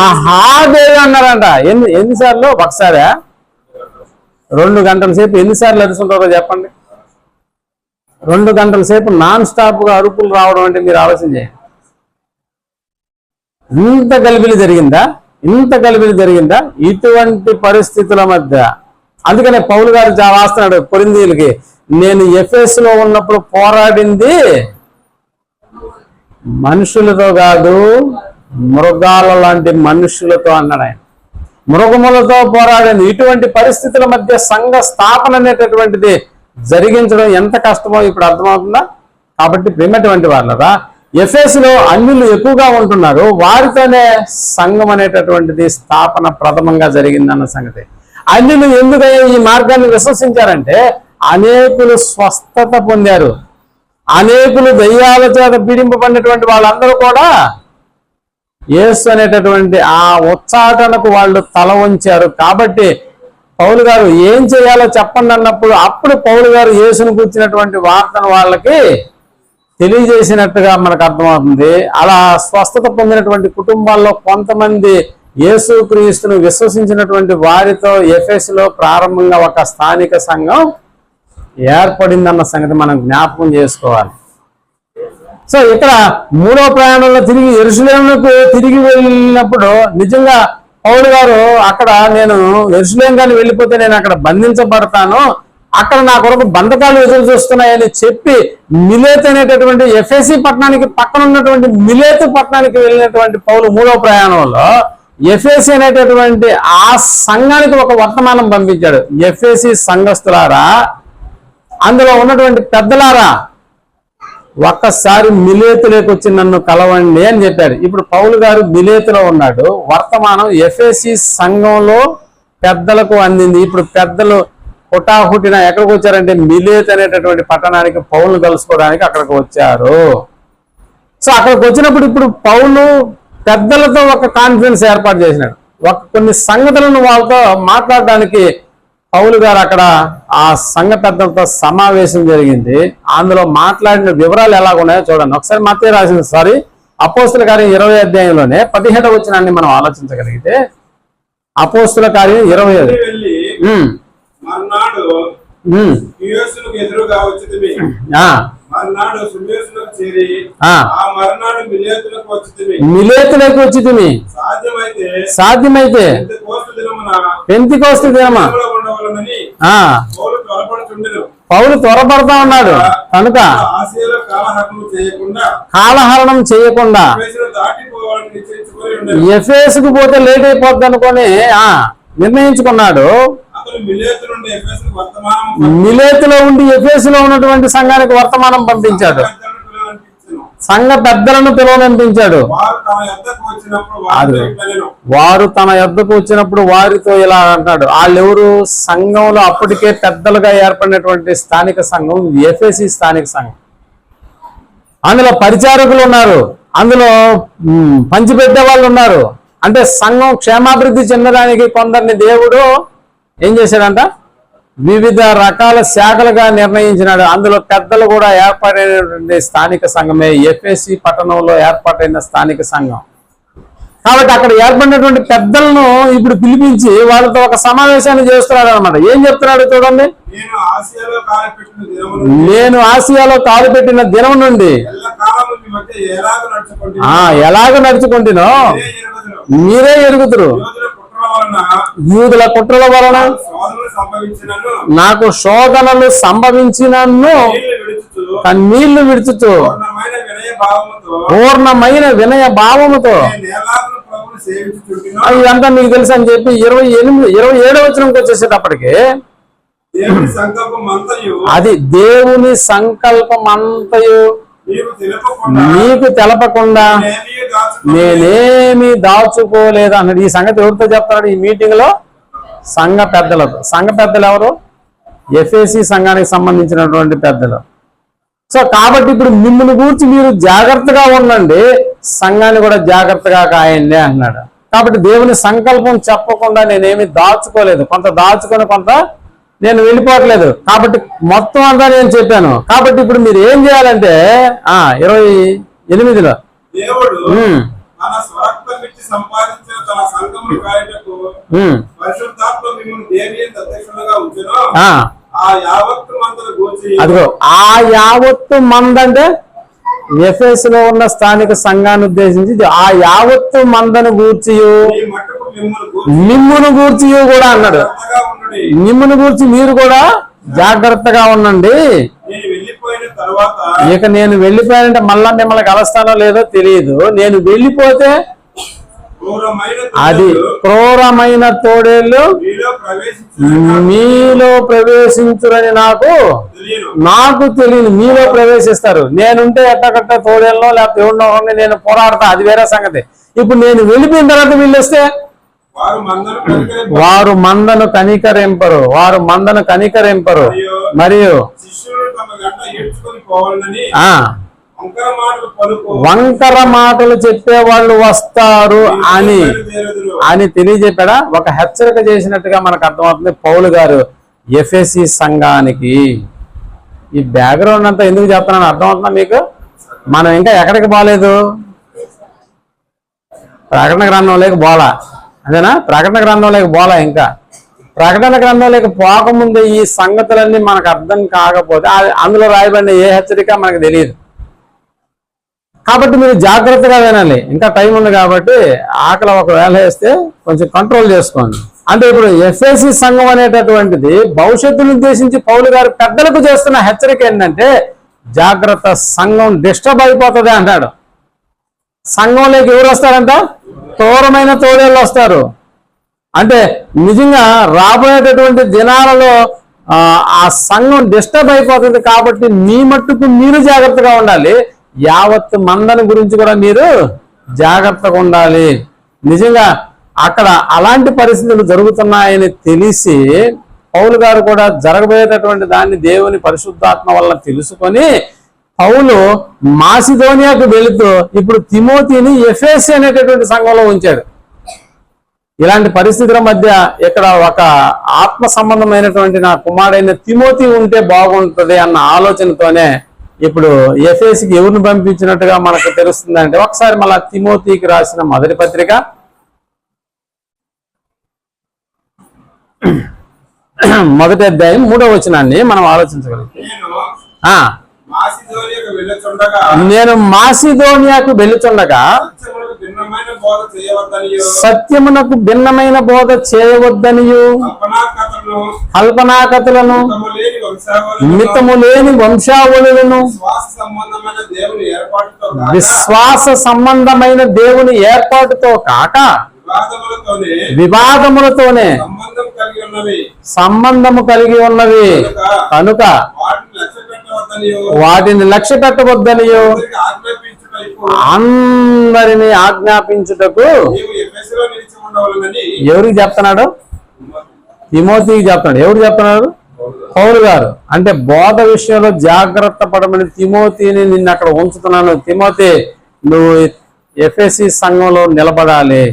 మహాదేవి అన్నారంట. ఎన్నిసార్లు? ఒకసారా? 2 గంటల సేపు ఎన్నిసార్లు అరుస్తుంటారో చెప్పండి. 2 గంటల సేపు నాన్ స్టాప్ గా అరుపులు రావడం అంటే మీరు ఆలోచన చేయండి. ఇంత గలిబిలి జరిగిందా ఇటువంటి పరిస్థితుల మధ్య? అందుకనే పౌలు గారు రాస్తున్నాడు కొరింథీయులకి, నేను ఎఫెసులో ఉన్నప్పుడు పోరాడింది మనుషులతో కాదు మృగాల లాంటి మనుషులతో అన్నాడు ఆయన. మృగములతో పోరాడింది. ఇటువంటి పరిస్థితుల మధ్య సంఘ స్థాపన అనేటటువంటిది జరిగించడం ఎంత కష్టమో ఇప్పుడు అర్థమవుతుందా? కాబట్టి ప్రేమటువంటి వాళ్ళరా, ఎఫెసులో అన్యులు ఎక్కువగా ఉంటున్నారు, వారితోనే సంఘం అనేటటువంటిది స్థాపన ప్రథమంగా జరిగిందన్న సంగతి. అన్యులు ఎందుకయ్యా ఈ మార్గాన్ని విశ్వసించారంటే అనేకులు స్వస్థత పొందారు, అనేకులు దయ్యాల చేత పీడింపబడినటువంటి వాళ్ళందరూ కూడా యేసు అనేటటువంటి ఆ ఉచ్చాటనకు వాళ్ళు తల వంచారు. కాబట్టి పౌలు గారు ఏం చేయాలో చెప్పండి అన్నప్పుడు అప్పుడు పౌలు గారు యేసును కూర్చున్నటువంటి వార్తను వాళ్ళకి తెలియజేసినట్టుగా మనకు అర్థమవుతుంది. అలా స్వస్థత పొందినటువంటి కుటుంబాల్లో కొంతమంది యేసుక్రీస్తును విశ్వసించినటువంటి వారితో ఎఫెసులో ప్రారంభంగా ఒక స్థానిక సంఘం ఏర్పడిందన్న సంగతి మనం జ్ఞాపకం చేసుకోవాలి. సో ఇక్కడ 3వ ప్రయాణంలో తిరిగి యెరూషలేముకు తిరిగి వెళ్ళినప్పుడు నిజంగా పౌలు గారు అక్కడ నేను యెరూషలేం కానీ వెళ్ళిపోతే నేను అక్కడ బంధించబడతాను, అక్కడ నా కొరకు బంధకాలు ఎదురు చూస్తున్నాయని చెప్పి మిలేతు అనేటటువంటి ఎఫెసీ పట్టణానికి పక్కన ఉన్నటువంటి మిలేతు పట్టణానికి వెళ్ళినటువంటి పౌలు 3వ ప్రయాణంలో ఎఫెసీ అనేటటువంటి ఆ సంఘానికి ఒక వర్తమానం పంపించాడు. ఎఫెసీ సంఘస్థులారా, అందులో ఉన్నటువంటి పెద్దలారా, ఒక్కసారి మిలేతులోకి వచ్చి నన్ను కలవండి అని చెప్పాడు. ఇప్పుడు పౌలు గారు మిలేతులో ఉన్నాడు. వర్తమానం ఎఫెసీ సంఘంలో పెద్దలకు అందింది. ఇప్పుడు పెద్దలు హుటాహుటిన ఎక్కడికి వచ్చారంటే మిలేత్ అనేటటువంటి పట్టణానికి పౌలును కలుసుకోవడానికి అక్కడికి వచ్చారు. సో అక్కడికి వచ్చినప్పుడు ఇప్పుడు పౌలు పెద్దలతో ఒక కాన్ఫరెన్స్ ఏర్పాటు చేసినాడు. కొన్ని సంగతులను వాళ్ళతో మాట్లాడడానికి పౌలు గారు అక్కడ ఆ సంఘ పెద్దలతో సమావేశం జరిగింది. అందులో మాట్లాడిన వివరాలు ఎలా ఉన్నాయో చూడండి ఒకసారి. మత్తయి రాసిన అపోస్తుల కార్యం 20 అధ్యాయంలోనే 17వ వచనాన్ని మనం ఆలోచించగలిగితే, అపోస్తుల కార్యం 25 మర్నాడు యూఎస్‌కు ఎదురుగా వచ్చితిమి. మర్నాడు సుమేసులకు చేరి ఆ మర్నాడు మిలేతులకు వచ్చితిమి. సాధ్యమైతే పెంతెకోస్తు దినమా పౌలు త్వరపడతా ఉన్నాడు కనుక కాలహరణం చేయకుండా ఎఫెసుకు పోతే లేట్ అయిపోద్ది అనుకొని నిర్ణయించుకున్నాడు. మిలేతులో ఉండి ఎఫెసులో ఉన్నటువంటి సంఘానికి వర్తమానం పంపించాడు. సంఘ పెద్దలను పిలువనంపించాడు. వారు తన యొద్దకు వచ్చినప్పుడు వారితో ఇలా అంటాడు. వాళ్ళెవరు? సంఘంలో అప్పటికే పెద్దలుగా ఏర్పడినటువంటి స్థానిక సంఘం ఎఫెసీ స్థానిక సంఘం. అందులో పరిచారకులు ఉన్నారు, అందులో పంచిపెట్టే వాళ్ళు ఉన్నారు. అంటే సంఘం క్షేమాభివృద్ధి చెందడానికి కొందరిని దేవుడు ఏం చేశాడంట? వివిధ రకాల శాఖలుగా నిర్ణయించినాడు. అందులో పెద్దలు కూడా ఏర్పాటైనటువంటి స్థానిక సంఘమే ఎఫెసీ పట్టణంలో ఏర్పాటైన స్థానిక సంఘం. కాబట్టి అక్కడ ఏర్పడినటువంటి పెద్దలను ఇప్పుడు పిలిపించి వాళ్ళతో ఒక సమావేశాన్ని చేస్తున్నాడు అనమాట. ఏం చెప్తున్నాడు చూడండి. నేను ఆసియాలో కాలు పెట్టిన దినం నుండి ఎలాగ నడుచుకుంటున్నా మీరే ఎరుగుతురు. యూదుల కుట్రల వలన నాకు శోధనలు సంభవించినను కన్నీళ్లు విడుచుతూ పూర్ణమైన వినయ భావముతో ఇదంతా మీకు తెలుసు అని చెప్పి 27వ వచనంకి వచ్చేసేటప్పటికి అది దేవుని సంకల్పం అంతయు నీకు తెలపకుండా నేనేమి దాచుకోలేదు అన్నాడు. ఈ సంగతి ఎవరితో చెప్తాడు ఈ మీటింగ్ లో? సంఘ పెద్దలతో. సంఘ పెద్దలు ఎవరు? ఎఫెసీ సంఘానికి సంబంధించినటువంటి పెద్దలు. సో కాబట్టి ఇప్పుడు మిమ్మల్ని గురించి మీరు జాగ్రత్తగా ఉండండి, సంఘాన్ని కూడా జాగ్రత్తగా కాయండి అన్నాడు. కాబట్టి దేవుని సంకల్పం చెప్పకుండా నేనేమి దాచుకోలేదు. కొంత దాచుకొని కొంత నేను వెళ్ళిపోవట్లేదు. కాబట్టి మొత్తం అంతా నేను చెప్పాను. కాబట్టి ఇప్పుడు మీరు ఏం చేయాలంటే 28లో అదిగో ఆ యావత్తు మందంటే ఎఫెసులో ఉన్న స్థానిక సంఘాన్ని ఉద్దేశించి ఆ యావత్తు మందను గూర్చియు మిమ్మును గూర్చియు కూడా అన్నాడు. మిమ్మును గూర్చి మీరు కూడా జాగ్రత్తగా ఉండండి. ఇక నేను వెళ్ళిపోయానంటే మళ్ళా మిమ్మల్ని కలుస్తానో లేదో తెలియదు. నేను వెళ్ళిపోతే అది క్రూరమైన తోడేళ్ళు మీలో ప్రవేశించురని నాకు తెలియదు. మీలో ప్రవేశిస్తారు. నేనుంటే ఎట్టకట్ట తోడేళ్ళలో లేకపోతే ఎవరినో నేను పోరాడతా, అది వేరే సంగతి. ఇప్పుడు నేను వెళ్ళిపోయిన తర్వాత వీళ్ళు వస్తే వారు మందను కనికరింపరు మరియు వంకర మాటలు చెప్పే వాళ్ళు వస్తారు అని తెలియజెప్పాడా? ఒక హెచ్చరిక చేసినట్టుగా మనకు అర్థమవుతుంది పౌలు గారు ఎఫెసీ సంఘానికి. ఈ బ్యాక్గ్రౌండ్ అంతా ఎందుకు చెప్తున్నాను అర్థమవుతుందా మీకు? మనం ఇంకా ఎక్కడికి పోలేదు, ప్రకటన గ్రంథంలోకి పోలా. అదేనా? ప్రకటన గ్రంథంలోకి పోలా. ఇంకా ప్రకటన గ్రంథంలోకి పోకముందే ఈ సంగతులన్నీ మనకు అర్థం కాకపోతే అందులో రాయబడిన ఏ హెచ్చరిక మనకు తెలియదు. కాబట్టి మీరు జాగ్రత్తగా వినాలి. ఇంకా టైం ఉంది కాబట్టి ఆకలి ఒకవేళ వేస్తే కొంచెం కంట్రోల్ చేసుకోండి. అంటే ఇప్పుడు ఎఫెసీ సంఘం అనేటటువంటిది భవిష్యత్తును ఉద్దేశించి పౌలు గారు పెద్దలకు చేస్తున్న హెచ్చరిక ఏంటంటే జాగ్రత్త, సంఘం డిస్టర్బ్ అయిపోతుంది అంటాడు. సంఘంలోకి ఎవరు వస్తారంట? క్రూరమైన తోడేళ్ళు వస్తారు. అంటే నిజంగా రాబోయేటటువంటి దినాలలో ఆ సంఘం డిస్టర్బ్ అయిపోతుంది. కాబట్టి మీ మట్టుకు మీరు జాగ్రత్తగా ఉండాలి. యావత్తు మందని గురించి కూడా మీరు జాగ్రత్తగా ఉండాలి. నిజంగా అక్కడ అలాంటి పరిస్థితులు జరుగుతున్నాయని తెలిసి పౌలు గారు కూడా జరగబోయేటటువంటి దాన్ని దేవుని పరిశుద్ధాత్మ వల్ల తెలుసుకొని పౌలు మాసిదోనియాకు వెళుతూ ఇప్పుడు తిమోతిని ఎఫెసు అనేటటువంటి సంఘంలో ఉంచాడు. ఇలాంటి పరిస్థితుల మధ్య ఇక్కడ ఒక ఆత్మ సంబంధమైనటువంటి నా కుమారుడైన తిమోతి ఉంటే బాగుంటుంది అన్న ఆలోచనతోనే ఇప్పుడు ఎఫెసుకి ఎవరిని పంపించినట్టుగా మనకు తెలుస్తుందంటే ఒకసారి మళ్ళా తిమోతికి రాసిన మొదటి పత్రిక 1వ అధ్యాయం 3వ వచనాన్ని మనం ఆలోచించగలిగితే, నేను మాసిదోనియాకు వెళ్ళుచుండగా సత్యమునకు భిన్నమైన బోధ చేయవద్దనియు కల్పనాకథలను మితము లేని వంశావళులను విశ్వాస సంబంధమైన దేవుని ఏర్పాటుతో కాక వివాదములతోనే సంబంధము కలిగి ఉన్నవి కనుక వాటిని లక్ష్య పెట్టవద్దనియో అందరినీ ఆజ్ఞాపించుటకు ఎవరికి చెప్తున్నాడు? తిమోతికి చెప్తున్నాడు. ఎవరు చెప్తున్నాడు? పౌలు గారు. అంటే బోధ విషయంలో జాగ్రత్త పడమని తిమోతిని నిన్ను అక్కడ ఉంచుతున్నాను. తిమోతి, నువ్వు ఎఫెసీ సంఘంలో నిలబడాలి.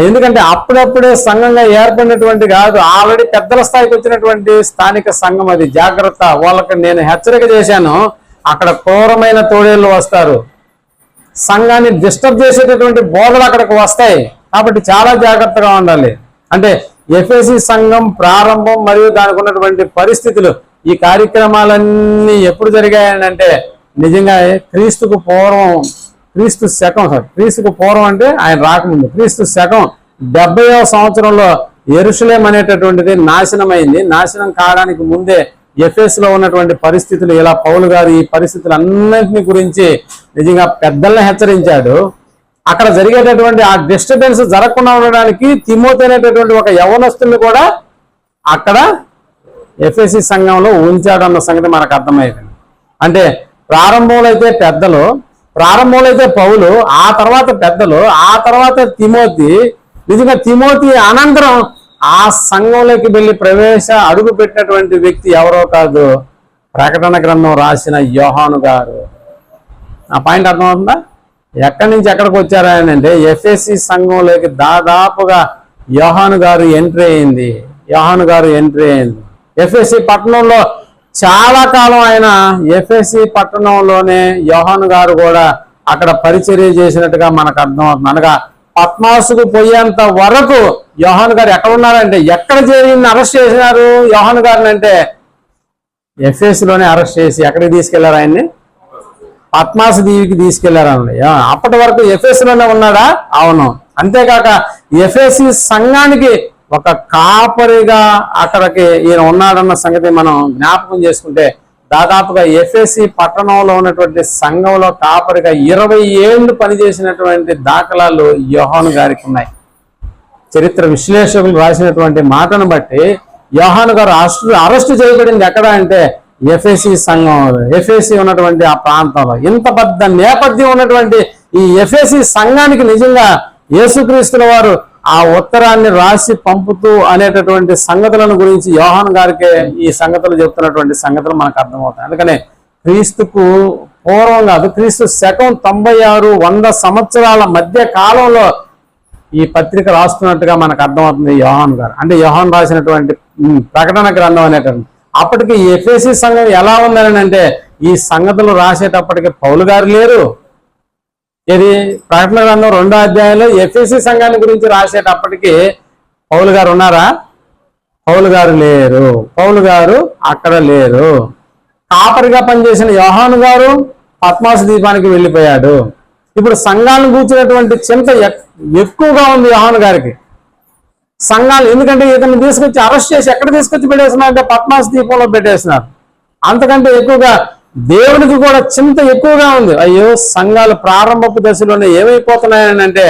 ఎందుకంటే అప్పుడప్పుడే సంఘంగా ఏర్పడినటువంటి కాదు, ఆల్రెడీ పెద్దల స్థాయికి వచ్చినటువంటి స్థానిక సంఘం అది. జాగ్రత్త. వాళ్ళకి నేను హెచ్చరిక చేశాను, అక్కడ క్రూరమైన తోడేళ్లు వస్తారు, సంఘాన్ని డిస్టర్బ్ చేసేటటువంటి బోధలు అక్కడికి వస్తాయి. కాబట్టి చాలా జాగ్రత్తగా ఉండాలి. అంటే ఎఫెసీ సంఘం ప్రారంభం మరియు దానికి ఉన్నటువంటి పరిస్థితులు, ఈ కార్యక్రమాలన్నీ ఎప్పుడు జరిగాయనంటే నిజంగా క్రీస్తుకు పూర్వం అంటే ఆయన రాకముందు క్రీస్తు శకం 70వ సంవత్సరంలో యెరూషలేం అనేటటువంటిది నాశనమైంది. నాశనం కావడానికి ముందే ఎఫెసులో ఉన్నటువంటి పరిస్థితులు, ఇలా పౌలు గారు ఈ పరిస్థితులన్నింటినీ గురించి నిజంగా పెద్దల్ని హెచ్చరించాడు. అక్కడ జరిగేటటువంటి ఆ డిస్టర్బెన్స్ జరగకుండా ఉండడానికి తిమోతి అనేటటువంటి ఒక యవనస్తుని కూడా అక్కడ ఎఫెసీ సంఘంలో ఉంచాడన్న సంగతి మనకు అర్థమైంది. అంటే ప్రారంభంలో అయితే పౌలు, ఆ తర్వాత పెద్దలు, ఆ తర్వాత తిమోతి. నిజంగా తిమోతి అనంతరం ఆ సంఘంలోకి వెళ్ళి అడుగు పెట్టినటువంటి వ్యక్తి ఎవరో కాదు, ప్రకటన గ్రంథం రాసిన యోహాను గారు. ఆ పాయింట్ అర్థమవుతుందా? ఎక్కడి నుంచి ఎక్కడికి వచ్చారంటే ఎఫెసీ సంఘంలోకి దాదాపుగా యోహాను గారు ఎంట్రీ అయింది. ఎఫెసీ పట్టణంలో చాలా కాలం ఆయన ఎఫెసీ పట్టణంలోనే యోహాను గారు కూడా అక్కడ పరిచర్య చేసినట్టుగా మనకు అర్థమవుతుంది. అనగా పద్మాసుకు పోయేంత వరకు యోహాను గారు ఎక్కడ ఉన్నారంటే, ఎక్కడ చేరిని అరెస్ట్ చేసినారు యోహాను గారిని అంటే ఎఫెసులోనే అరెస్ట్ చేసి ఎక్కడికి తీసుకెళ్లారు ఆయన్ని? పద్మాసు దీవికి తీసుకెళ్లారండి. అప్పటి వరకు ఎఫెసులోనే ఉన్నాడా? అవును. అంతేకాక ఎఫెసీ సంఘానికి ఒక కాపరిగా అక్కడికి ఈయన ఉన్నాడన్న సంగతి మనం జ్ఞాపకం చేసుకుంటే, దాదాపుగా ఎఫెసీ పట్టణంలో ఉన్నటువంటి సంఘంలో కాపరిగా 20 ఏళ్ళు పనిచేసినటువంటి దాఖలాలు యోహాను గారికి ఉన్నాయి. చరిత్ర విశ్లేషకులు రాసినటువంటి మాటను బట్టి యోహాను గారు అరెస్టు చేయబడింది ఎక్కడ అంటే ఎఫెసీ సంఘం, ఎఫెసీ ఉన్నటువంటి ఆ ప్రాంతంలో. ఇంత పెద్ద నేపథ్యం ఉన్నటువంటి ఈ ఎఫెసీ సంఘానికి నిజంగా యేసుక్రీస్తుల వారు ఆ ఉత్తరాన్ని రాసి పంపుతూ అనేటటువంటి సంగతులను గురించి యోహాను గారికి ఈ సంగతులు చెప్తున్నటువంటి సంగతులు మనకు అర్థమవుతాయి. అందుకనే క్రీస్తుకు పూర్వం కాదు, క్రీస్తు శకం 96-100 సంవత్సరాల మధ్య కాలంలో ఈ పత్రిక రాస్తున్నట్టుగా మనకు అర్థమవుతుంది యోహాను గారు. అంటే యోహాను రాసినటువంటి ప్రకటన గ్రంథం అనేటువంటి. అప్పటికి ఎఫెసీ సంఘం ఎలా ఉందని అంటే, ఈ సంగతులు రాసేటప్పటికి పౌలు గారు లేరు. ఇది ప్రకటన గ్రంథం 2వ అధ్యాయంలో ఎఫెసీ సంఘాన్ని గురించి రాసేటప్పటికి పౌలు గారు ఉన్నారా? పౌలు గారు లేరు. పౌలు గారు అక్కడ లేరు. కాపరిగా పనిచేసిన యోహాను గారు పద్మాసు ద్వీపానికి వెళ్ళిపోయాడు. ఇప్పుడు సంఘాలను కూర్చున్నటువంటి చింత ఎక్కువగా ఉంది యోహాను గారికి. సంఘాలు, ఎందుకంటే ఇతన్ని తీసుకొచ్చి అరెస్ట్ చేసి ఎక్కడ తీసుకొచ్చి పెట్టేస్తున్నారంటే పద్మాసు ద్వీపంలో పెట్టేస్తున్నారు. అంతకంటే ఎక్కువగా దేవునికి కూడా చింత ఎక్కువగా ఉంది. అయ్యో, సంఘాలు ప్రారంభపు దశలోనే ఏమైపోతున్నాయని అంటే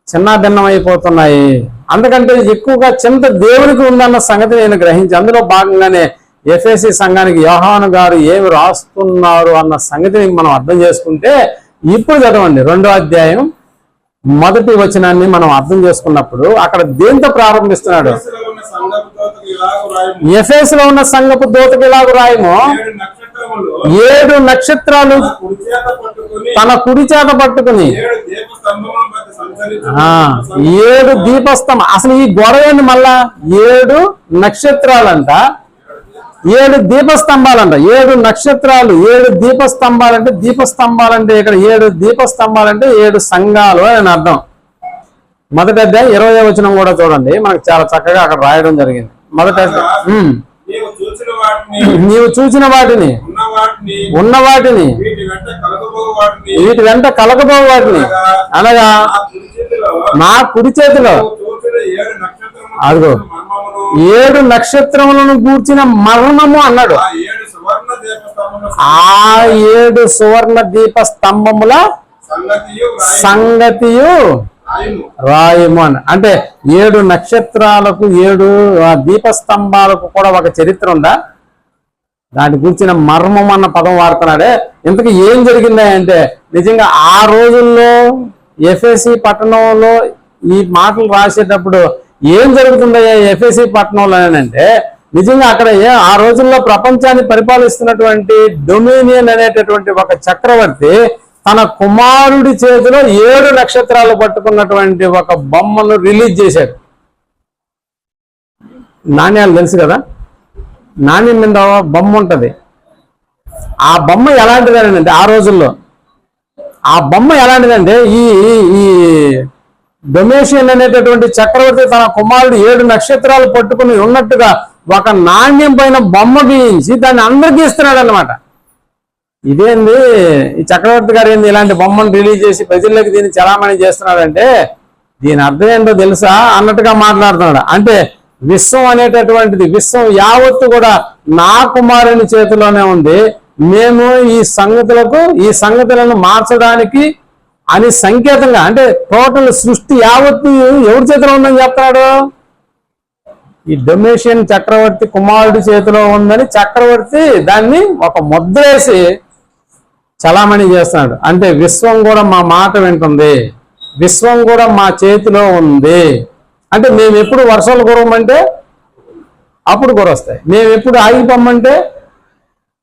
చిన్న భిన్నం అయిపోతున్నాయి. అందుకంటే ఎక్కువగా చింత దేవునికి ఉందన్న సంగతి నేను గ్రహించి, అందులో భాగంగానే ఎఫెసీ సంఘానికి యోహాను గారు ఏమి రాస్తున్నారు అన్న సంగతిని మనం అర్థం చేసుకుంటే, ఇప్పుడు చదవండి 2వ అధ్యాయం మొదటి వచనాన్ని మనం అర్థం చేసుకున్నప్పుడు అక్కడ దేంతో ప్రారంభిస్తున్నాడు? ఎఫెసులో ఉన్న సంఘపు దూతకు ఇలాగ రాయము, 7 నక్షత్రాలు తన కుడి చేత పట్టుకుని 7 దీపస్తంభం. అసలు ఈ గొడవ ఏంది? మళ్ళా 7 నక్షత్రాలంట, 7 దీపస్తంభాలంట. 7 నక్షత్రాలు, 7 దీపస్తంభాలంటే, దీపస్తంభాలంటే ఇక్కడ 7 దీపస్తంభాలంటే 7 సంఘాలు అని అర్థం. మొదటి అధ్యాయం 20వ వచనం కూడా చూడండి, మనకు చాలా చక్కగా అక్కడ రాయడం జరిగింది. మొదటి నీవు చూచిన వాటిని, ఉన్న వాటిని, వీటి వెంట కలగబో వాటిని, అనగా నా కుడి చేతిలో అదిగో 7 నక్షత్రములను కూర్చిన మర్మము అన్నాడు. ఆ 7 సువర్ణ దీప స్తంభముల సంగతియు రాయము అని. అంటే 7 నక్షత్రాలకు 7 దీపస్తంభాలకు కూడా ఒక చరిత్ర ఉందా? దాని గురించిన మర్మం అన్న పదం వాడుతున్నాడే. ఇంతకు ఏం జరిగిందా అంటే, నిజంగా ఆ రోజుల్లో ఎఫెసీ పట్టణంలో ఈ మాటలు రాసేటప్పుడు ఏం జరుగుతుందయ్యా ఎఫెసీ పట్టణంలో అంటే, నిజంగా అక్కడ ఆ రోజుల్లో ప్రపంచాన్ని పరిపాలిస్తున్నటువంటి డొమినియన్ అనేటటువంటి ఒక చక్రవర్తి తన కుమారుడి చేతిలో 7 నక్షత్రాలు పట్టుకున్నటువంటి ఒక బొమ్మను రిలీజ్ చేశాడు. నాణ్యాలు తెలుసు కదా, నాణ్యం మీద బొమ్మ ఉంటది. ఆ బొమ్మ ఎలాంటిదంటే, ఆ రోజుల్లో ఆ బొమ్మ ఎలాంటిదంటే, ఈ డొమేషియన్ అనేటటువంటి చక్రవర్తి తన కుమారుడు 7 నక్షత్రాలు పట్టుకుని ఉన్నట్టుగా ఒక నాణ్యం పైన బొమ్మ గీయించి దాన్ని అందరికీ ఇస్తున్నాడు అనమాట. ఇదేంది ఈ చక్రవర్తి గారు ఏంది ఇలాంటి బొమ్మను రిలీజ్ చేసి ప్రజల్లోకి దీన్ని చలామణి చేస్తున్నాడంటే, దీని అర్థం ఏంటో తెలుసా అన్నట్టుగా మాట్లాడుతున్నాడు. అంటే విశ్వం అనేటటువంటిది, విశ్వం యావత్తు కూడా నా కుమారుని చేతిలోనే ఉంది. మేము ఈ సంగతులను మార్చడానికి అని సంకేతంగా, అంటే టోటల్ సృష్టి యావత్తు ఎవరి చేతిలో ఉందని చెప్తున్నాడు? ఈ డొమేషియన్ చక్రవర్తి కుమారుడి చేతిలో ఉందని చక్రవర్తి దాన్ని ఒక ముద్రేసి చలామణి చేస్తున్నాడు. అంటే విశ్వం కూడా మా మాట వింటుంది, విశ్వం కూడా మా చేతిలో ఉంది. అంటే మేము ఎప్పుడు వర్షాలు కురవమంటే అప్పుడు కురవస్తాయి, మేము ఎప్పుడు ఆగిపోమంటే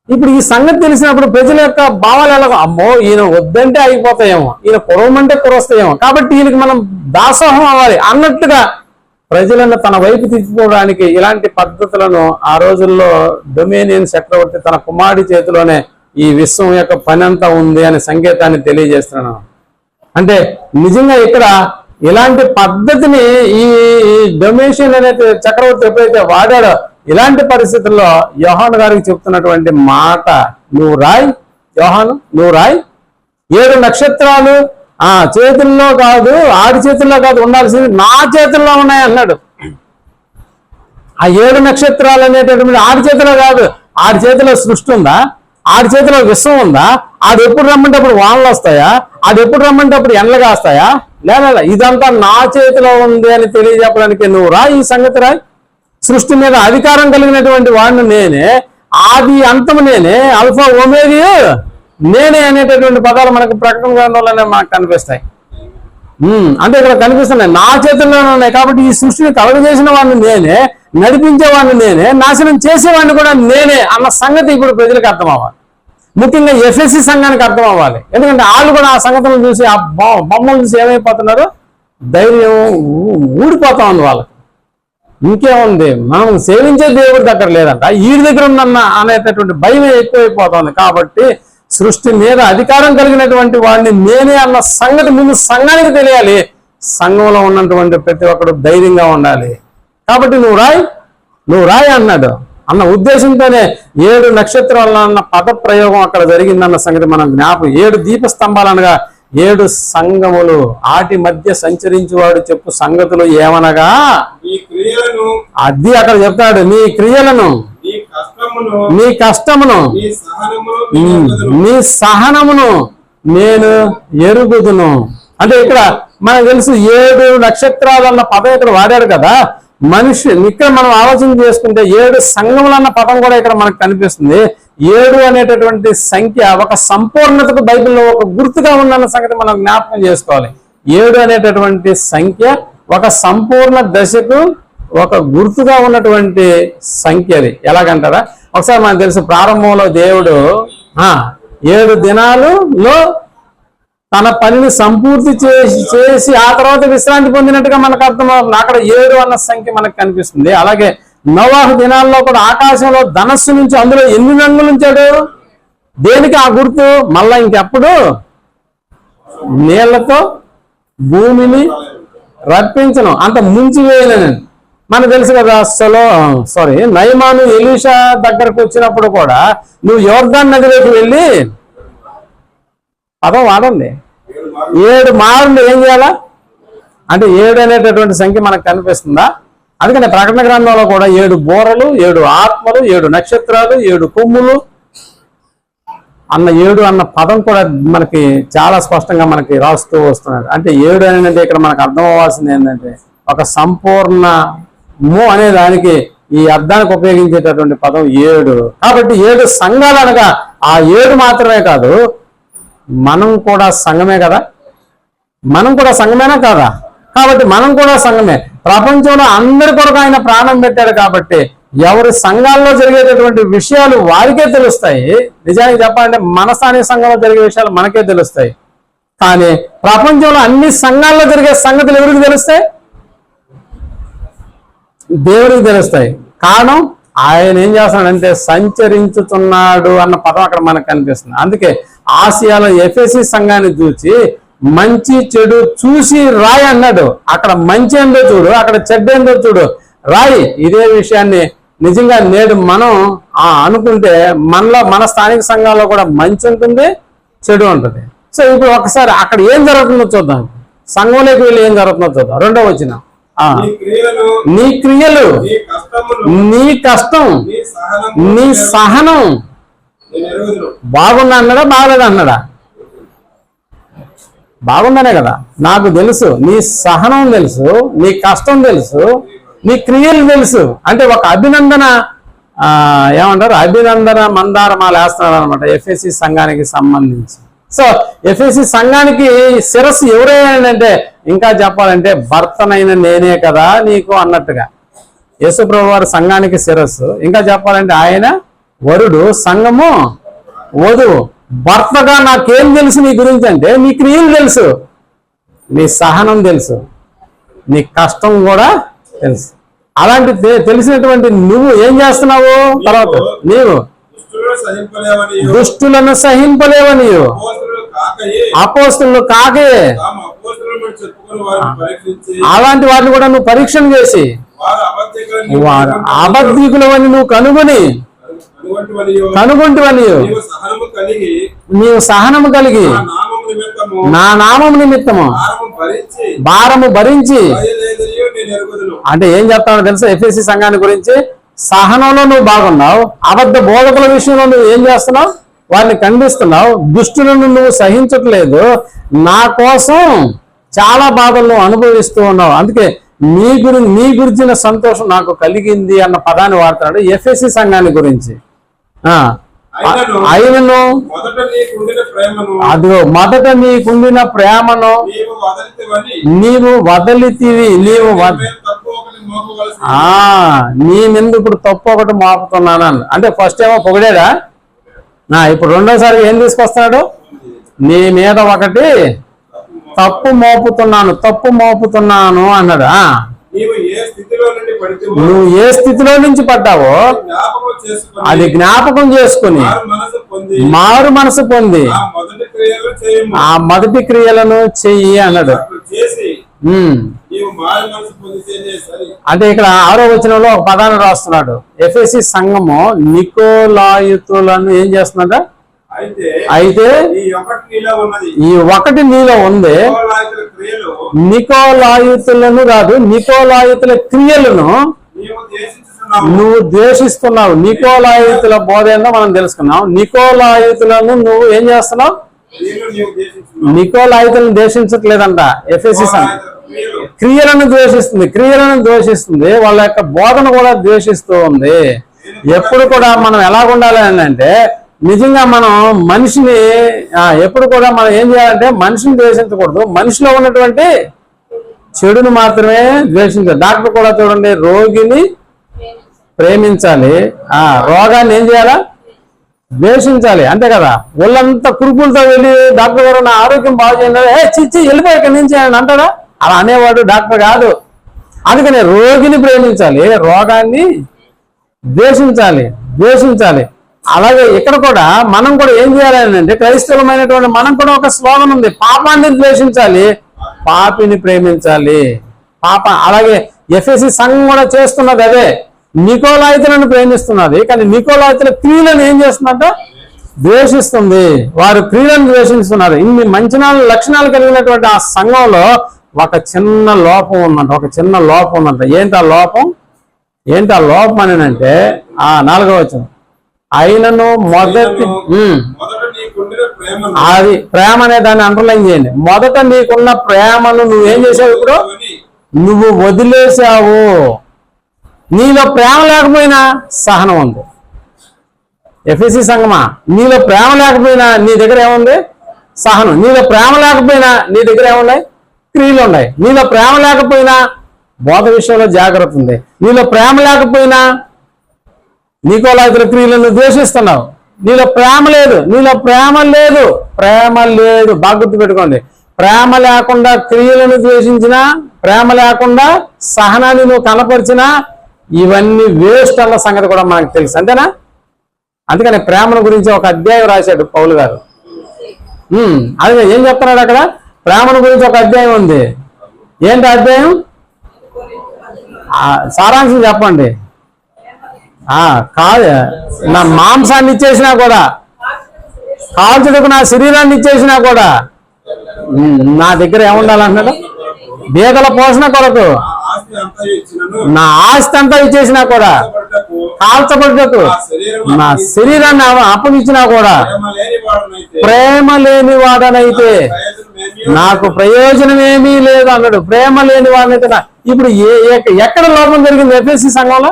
ఇప్పుడు. ఈ సంగతి తెలిసినప్పుడు ప్రజల యొక్క భావాలు ఎలాగో, అమ్మో ఈయన వద్దంటే ఆగిపోతాయేమో, ఈయన కురవమంటే కురవస్తాయేమో, కాబట్టి ఈయనకి మనం దాసోహం అవ్వాలి అన్నట్టుగా ప్రజలను తన వైపు తిప్పుకోవడానికి ఇలాంటి పద్ధతులను ఆ రోజుల్లో డొమినియన్ చక్రవర్తి తన కుమారుడి చేతిలోనే ఈ విశ్వం యొక్క పని అంతా ఉంది అనే సంకేతాన్ని తెలియజేస్తున్నాను. అంటే నిజంగా ఇక్కడ ఇలాంటి పద్ధతిని ఈ డొమేషియన్ అనే చక్రవర్తి ఎప్పుడైతే వాడాడో, ఇలాంటి పరిస్థితుల్లో యోహాను గారికి చెప్తున్నటువంటి మాట, నువ్వు రాయ్ యోహాను, నువ్వు రాయ్ 7 నక్షత్రాలు చేతుల్లో కాదు, ఆడి చేతుల్లో కాదు ఉండాల్సింది, నా చేతుల్లో ఉన్నాయి అన్నాడు. ఆ 7 నక్షత్రాలు అనేటటువంటి ఆడి చేతిలో కాదు, ఆడి చేతిలో సృష్టి ఉందా, ఆడి చేతిలో విశ్వం ఉందా, ఆడు ఎప్పుడు రమ్మంటే అప్పుడు వానలు వస్తాయా, ఆడు ఎప్పుడు రమ్మంటే అప్పుడు ఎండలు కాస్తాయా, లేదా ఇదంతా నా చేతిలో ఉంది అని తెలియజెప్పడానికి నువ్వు రాయి, ఈ సంగతి రాయి. సృష్టి మీద అధికారం కలిగినటువంటి వాడిని నేనే, ఆది అంతము నేనే, అల్ఫా ఒమేగా నేనే అనేటటువంటి పదాలు మనకు ప్రకటన గ్రంథంలోనే మనకు కనిపిస్తాయి. అంటే ఇక్కడ కనిపిస్తున్నాయి, నా చేతుల్లోనే ఉన్నాయి. కాబట్టి ఈ సృష్టిని కలుగజేసిన వాడిని నేనే, నడిపించేవాడిని నేనే, నాశనం చేసేవాడిని కూడా నేనే అన్న సంగతి ఇప్పుడు ప్రజలకు అర్థం అవ్వాలి. ముఖ్యంగా ఎఫ్ఎస్సి సంఘానికి అర్థం అవ్వాలి. ఎందుకంటే వాళ్ళు కూడా ఆ సంగతులను చూసి, ఆ బొమ్మలు చూసి ఏమైపోతున్నారు, ధైర్యం ఊడిపోతా ఉంది వాళ్ళకి. ఇంకేముంది, మనం సేవించే దేవుడి దగ్గర లేదంట, వీడి దగ్గర ఉందన్న అనేటటువంటి భయం ఎక్కువైపోతుంది. కాబట్టి సృష్టి మీద అధికారం కలిగినటువంటి వాడిని నేనే అన్న సంగతి ముందు సంఘానికి తెలియాలి. సంఘంలో ఉన్నటువంటి ప్రతి ఒక్కరు ధైర్యంగా ఉండాలి. కాబట్టి నువ్వు రాయి అన్నాడు. అన్న ఉద్దేశంతోనే 7 నక్షత్రాలు అన్న పద ప్రయోగం అక్కడ జరిగిందన్న సంగతి మనం జ్ఞాపకం. 7 దీపస్తంభాలు అనగా 7 సంఘములు, ఆటి మధ్య సంచరించేవాడు చెప్పు సంగతులు ఏమనగా, అది అక్కడ చెప్తాడు, నీ క్రియలను, నీ కష్టమును, నీ సహనమును నేను ఎరుగుదును. అంటే ఇక్కడ మనకు తెలుసు 7 నక్షత్రాలు అన్న పదం ఇక్కడ వాడాడు కదా. మనిషి ఇక్కడ మనం ఆలోచన చేసుకుంటే 7 సంఘములు అన్న పదం కూడా ఇక్కడ మనకు కనిపిస్తుంది. 7 అనేటటువంటి సంఖ్య ఒక సంపూర్ణతకు బైబిల్లో ఒక గుర్తుగా ఉందన్న సంగతి మనం జ్ఞాపకం చేసుకోవాలి. 7 అనేటటువంటి సంఖ్య ఒక సంపూర్ణ దశకు ఒక గుర్తుగా ఉన్నటువంటి సంఖ్య. అది ఎలాగంటారా, ఒకసారి మనకు తెలుసు ప్రారంభంలో దేవుడు 7 దినాలలో తన పనిని సంపూర్తి చేసి ఆ తర్వాత విశ్రాంతి పొందినట్టుగా మనకు అర్థమవుతుంది. అక్కడ 7 అన్న సంఖ్య మనకు కనిపిస్తుంది. అలాగే నోవాహు దినాల్లో కూడా ఆకాశంలో ధనస్సు నుంచి అందులో ఎన్ని రంగులు ఉంచాడు? దేనికి ఆ గుర్తు? మళ్ళా ఇంకెప్పుడు నీళ్లతో భూమిని రప్పించను, అంత ముంచి వేయలేను. మనకు తెలుసు కదా, నయమాను ఎలీషా దగ్గరకు వచ్చినప్పుడు కూడా నువ్వు యోర్దాను నదిలోకి వెళ్ళి పదం వాడండి 7 మార్లు ఏం చేయాలా అంటే 7 అనేటటువంటి సంఖ్య మనకు కనిపిస్తుందా? అందుకని ప్రకటన గ్రంథంలో కూడా 7 బోరలు, 7 ఆత్మలు, 7 నక్షత్రాలు, 7 కొమ్ములు అన్న 7 అన్న పదం కూడా మనకి చాలా స్పష్టంగా మనకి రాస్తూ వస్తున్నాడు. అంటే 7 అనేది ఇక్కడ మనకు అర్థం అవ్వాల్సింది ఏంటంటే ఒక సంపూర్ణము అనే దానికి ఈ అర్థానికి ఉపయోగించేటటువంటి పదం 7. కాబట్టి 7 సంఘాలు అనగా ఆ 7 మాత్రమే కాదు, మనం కూడా సంఘమే కదా. మనం కూడా సంఘమేనా కాదా? కాబట్టి మనం కూడా సంఘమే. ప్రపంచంలో అందరి కొరకు ఆయన ప్రాణం పెట్టాడు. కాబట్టి ఎవరి సంఘాల్లో జరిగేటటువంటి విషయాలు వారికే తెలుస్తాయి. నిజానికి చెప్పాలంటే మన స్థానిక సంఘంలో జరిగే విషయాలు మనకే తెలుస్తాయి. కానీ ప్రపంచంలో అన్ని సంఘాల్లో జరిగే సంగతులు ఎవరికి తెలుస్తాయి? దేవుడికి తెలుస్తాయి. కారణం ఆయన ఏం చేస్తున్నాడంటే సంచరించుతున్నాడు అన్న పదం అక్కడ మనకు కనిపిస్తుంది. అందుకే ఆసియాలో ఎఫెసీ సంఘాన్ని చూసి మంచి చెడు చూసి రాయి అన్నాడు. అక్కడ మంచి ఏందో చూడు, అక్కడ చెడ్డ ఏందో చూడు, రాయి. ఇదే విషయాన్ని నిజంగా నేడు మనం అనుకుంటే మన స్థానిక సంఘాల్లో కూడా మంచి ఉంటుంది, చెడు ఉంటుంది. సో ఇప్పుడు ఒకసారి అక్కడ ఏం జరుగుతుందో చూద్దాం. సంఘంలోకి వెళ్ళి ఏం జరుగుతుందో చూద్దాం. 2వ వచనం, నీ క్రియలు, నీ కష్టం, నీ సహనం బాగుందా అన్నాడా, బాగలేదా అన్నాడా? బాగుందనే కదా. నాకు తెలుసు నీ సహనం తెలుసు, నీ కష్టం తెలుసు, నీ క్రియలు తెలుసు. అంటే ఒక అభినందన ఏమంటారు, అభినందన మందారమాలు వేస్తున్నారు అనమాట ఎఫ్ఎస్సి సంఘానికి సంబంధించి. సో ఎఫ్ఎస్సి సంఘానికి శిరస్సు ఎవరైనా ఇంకా చెప్పాలంటే భర్తనైన నేనే కదా నీకు అన్నట్టుగా యేసు ప్రభువు వారు సంఘానికి శిరస్సు. ఇంకా చెప్పాలంటే ఆయన వరుడు, సంఘము వధువు. భర్తగా నాకేం తెలుసు నీ గురించి అంటే నీ క్రియలు తెలుసు, నీ సహనం తెలుసు, నీ కష్టం కూడా తెలుసు. అలాంటి తెలిసినటువంటి నువ్వు ఏం చేస్తున్నావు? తర్వాత నీవు దుష్టులను సహింపలేవని అపోస్తులు కాకయే అలాంటి వాటిని కూడా నువ్వు పరీక్షణ చేసి వారు అబద్ధికులవని నువ్వు కనుగొంటివని నీవు సహనము కలిగి నా నామము నిమిత్తము భారము భరించి. అంటే ఏం చెప్తానో తెలుసా ఎఫ్ఎస్సి సంఘాన్ని గురించి? సహనంలో నువ్వు బాగున్నావు, అబద్ధ బోధకుల విషయంలో నువ్వు ఏం చేస్తున్నావు? వారిని ఖండిస్తున్నావు, దుష్టులను నువ్వు సహించట్లేదు, నా కోసం చాలా బాధలు నువ్వు అనుభవిస్తూ ఉన్నావు. అందుకే నీ గురించిన సంతోషం నాకు కలిగింది అన్న పదాన్ని వాడుతున్నాడు ఎఫ్ఎస్సి సంఘాన్ని గురించి. అయినను అదిగో మొదట నీకుండిన ప్రేమను నీవు వదలితివి, నీ మీద ఇప్పుడు తప్పు ఒకటి మోపుతున్నాను. అంటే ఫస్ట్ ఏమో పొగిడాడా, ఇప్పుడు రెండోసారి ఏం తీసుకొస్తున్నాడు? నీ మీద ఒకటి తప్పు మోపుతున్నాను అన్నాడు. నువ్వు ఏ స్థితిలో నుంచి పడ్డావో అది జ్ఞాపకం చేసుకుని మారు మనసు పొంది ఆ మొదటి క్రియలను చెయ్యి అన్నాడు. అంటే ఇక్కడ 6వ వచనంలో ఒక పదాన్ని రాస్తున్నాడు. ఎఫెసీ సంఘము నికోలాయితులను ఏం చేస్తున్నాడు? అయితే ఈ ఒకటి నీలో ఉంది. నికోలాయితులను కాదు, నికోలాయితుల క్రియలను నువ్వు ద్వేషిస్తున్నావు. నికోలాయితుల బోధ ఏందో మనం తెలుసుకున్నాం. నికోలాయితులను నువ్వు ఏం చేస్తున్నావు? నికోలాయితులను ద్వేషించట్లేదంట ఎఫెసీ సంఘం. క్రియలను ద్వేషిస్తుంది, వాళ్ళ యొక్క బోధన కూడా ద్వేషిస్తూ ఉంది. ఎప్పుడు కూడా మనం ఎలా ఉండాలి అంటే నిజంగా మనం మనిషిని ఎప్పుడు కూడా మనం ఏం చేయాలంటే మనిషిని ద్వేషించకూడదు, మనిషిలో ఉన్నటువంటి చెడును మాత్రమే ద్వేషించాలి. డాక్టర్ కూడా చూడండి, రోగిని ప్రేమించాలి, రోగాన్ని ఏం చేయాలా, ద్వేషించాలి, అంతే కదా. ఒళ్ళంతా కురుపులతో వెళ్ళి డాక్టర్ గారు నా ఆరోగ్యం బాగు చేయండి, చిచ్చి వెళ్ళిపోయి ఇక్కడి నుంచి అని అంటాడా? అలా అనేవాడు డాక్టర్ కాదు. అందుకని రోగిని ప్రేమించాలి, రోగాన్ని ద్వేషించాలి. అలాగే ఇక్కడ కూడా మనం కూడా ఏం చేయాలి అంటే, క్రైస్తవమైనటువంటి మనం కూడా ఒక స్లోగన్ ఉంది, పాపాన్ని ద్వేషించాలి, పాపిని ప్రేమించాలి. అలాగే ఎఫెసీ సంఘం కూడా చేస్తున్నది అదే, నికోలాయితులను ప్రేమిస్తున్నది, కానీ నికోలాయితుల క్రియలను ఏం చేస్తుందంట, ద్వేషిస్తుంది. వారు క్రియలను ద్వేషిస్తున్నారు. ఇన్ని మంచి లక్షణాలు కలిగినటువంటి ఆ సంఘంలో ఒక చిన్న లోపం ఉందంట. ఏంటి ఆ లోపం అని అంటే 4వ వచనం, అయినను మొదటి అది ప్రేమ అనే దాన్ని అండర్లైన్ చేయండి. మొదట నీకున్న ప్రేమను నువ్వేం చేసావు, ఇప్పుడు నువ్వు వదిలేసావు. నీలో ప్రేమ లేకపోయినా సహనం ఉంది. ఎఫెసీ సంఘమా, నీలో ప్రేమ లేకపోయినా నీ దగ్గర ఏముంది, సహనం. నీలో ప్రేమ లేకపోయినా నీ దగ్గర ఏమున్నాయి, క్రియలు ఉన్నాయి. నీలో ప్రేమ లేకపోయినా బోధ విషయంలో జాగ్రత్త ఉంది. నీలో ప్రేమ లేకపోయినా నికోలాయితుల క్రియలను ద్వేషిస్తున్నావు. నీలో ప్రేమ లేదు. బాగా గుర్తుపెట్టుకోండి. ప్రేమ లేకుండా క్రియలను ద్వేషించినా, ప్రేమ లేకుండా సహనాన్ని నువ్వు కనపరిచినా ఇవన్నీ వేస్ట్ అన్న సంగతి కూడా మనకు తెలుసు, అంతేనా? అందుకని ప్రేమను గురించి ఒక అధ్యాయం రాశాడు పౌలు గారు. అదే ఏం చెప్తున్నాడు అక్కడ, ప్రేమను గురించి ఒక అధ్యాయం ఉంది. ఏంటి అధ్యాయం? సారాంశం చెప్పండి. కాదు, నా మాంసాన్ని ఇచ్చేసినా కూడా, కాల్చుటకు నా శరీరాన్ని ఇచ్చేసినా కూడా నా దగ్గర ఏముండాలంటున్నాడు, బీదల పోషణ కొరకు నా ఆస్తి అంతా ఇచ్చేసినా కూడా, కాల్చబడ్డకు నా శరీరాన్ని అప్పగించినా కూడా ప్రేమ లేని వాడనైతే నాకు ప్రయోజనం ఏమీ లేదు అన్నాడు. ప్రేమ లేని వాడనైతే ఇప్పుడు ఎక్కడ లోపం జరిగింది ఎఫెసీ సంఘంలో?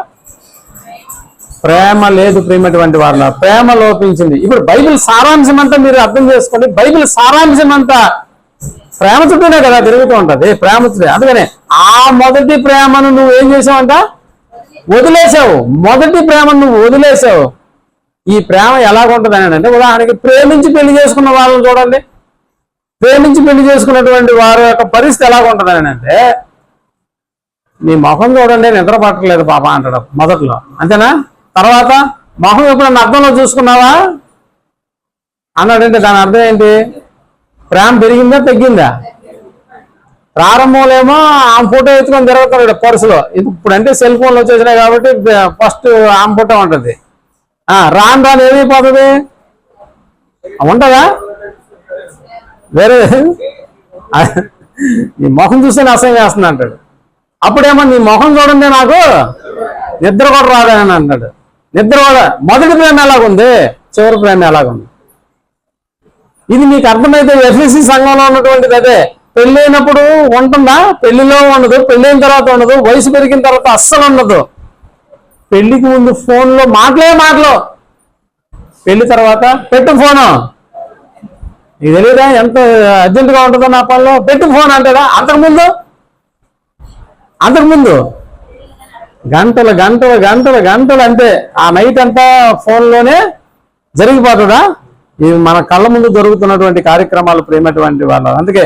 ప్రేమ లేదు. ప్రేమటువంటి వాళ్ళ ప్రేమ లోపించింది. ఇప్పుడు బైబిల్ సారాంశం అంతా మీరు అర్థం చేసుకోండి. బైబిల్ సారాంశం అంతా ప్రేమ చుట్టూనే కదా తిరుగుతూ ఉంటది, ప్రేమ చుట్టూ. అందుకనే ఆ మొదటి ప్రేమను నువ్వు ఏం చేసావంట, వదిలేసావు. మొదటి ప్రేమను నువ్వు వదిలేసావు. ఈ ప్రేమ ఎలాగుంటది అని అంటే, ఉదాహరణకి ప్రేమించి పెళ్లి చేసుకున్న వాళ్ళని చూడండి. ప్రేమించి పెళ్లి చేసుకున్నటువంటి వారి యొక్క పరిస్థితి ఎలాగుంటది అని అంటే, నీ మొహం చూడండి నిద్ర పట్టలేదు పాప అంటాడు మొదట్లో, అంతేనా? తర్వాత మొహం ఎప్పుడన్నా అర్థంలో చూసుకున్నావా అన్నాడంటే దాని అర్థం ఏంటి? ప్రేమ పెరిగిందా తగ్గిందా? ప్రారంభంలో ఆమె ఫోటో ఎత్తుకొని తిరుగుతున్నాడు పర్సులో. ఇప్పుడు అంటే సెల్ ఫోన్లు వచ్చేసినాయి కాబట్టి ఫస్ట్ ఆమె ఫోటో ఉంటుంది. రాను ఏమైపోతుంది, ఉంటుందా? వేరే నీ ముఖం చూస్తే అసహ్యం చేస్తుంది అంటాడు. అప్పుడేమో నీ ముఖం చూడండి నాకు నిద్ర కూడా రాదని అంటాడు. నిద్ర కూడా మొదటి ప్రేమ ఎలాగుంది, చివరి ప్రేమ ఎలాగుంది? ఇది మీకు అర్థమైతే ఎఫ్ఎస్సి సంఘంలో ఉన్నటువంటిది అదే. పెళ్ళైనప్పుడు ఉంటుందా? పెళ్లిలో ఉండదు, పెళ్ళైన తర్వాత ఉండదు, వయసు పెరిగిన తర్వాత అస్సలు ఉండదు. పెళ్లికి ముందు ఫోన్లో మాటలు, పెళ్లి తర్వాత పెట్టు ఫోను. నీకు తెలియదా ఎంత అర్జెంటుగా ఉంటుందో నా పనిలో, పెట్టు ఫోన్ అంటారా? అంతకుముందు గంటలు అంటే ఆ నైట్ అంతా ఫోన్లోనే జరిగిపోతుందా? ఇవి మన కళ్ళ ముందు జరుగుతున్నటువంటి కార్యక్రమాలు ప్రేమటువంటి వాళ్ళు. అందుకే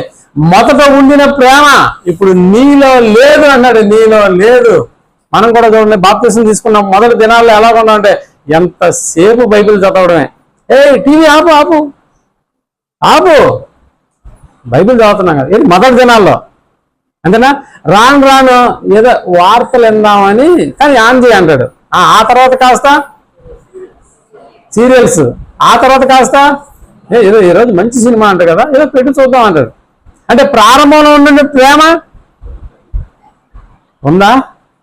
మొదట ఉండిన ప్రేమ ఇప్పుడు నీలో లేదు అన్నాడు. నీలో లేదు. మనం కూడా చూడండి, బాప్తిసం తీసుకున్నాం మొదటి దినాల్లో ఎలాగున్నా అంటే ఎంతసేపు బైబిల్ చదవడమే. టీవీ ఆపు బైబిల్ చదువుతున్నాం కదా, ఇది మొదటి దినాల్లో, అంతేనా? రాను ఏదో వార్తలు విందామని కానీ ఆన్ చేయి అంటాడు. ఆ తర్వాత కాస్త సీరియల్స్, ఆ తర్వాత కాస్త ఏదో ఈరోజు మంచి సినిమా అంట కదా, ఏదో పెట్టి చూద్దాం అంటాడు. అంటే ప్రారంభంలో ఉండే ప్రేమ ఉందా?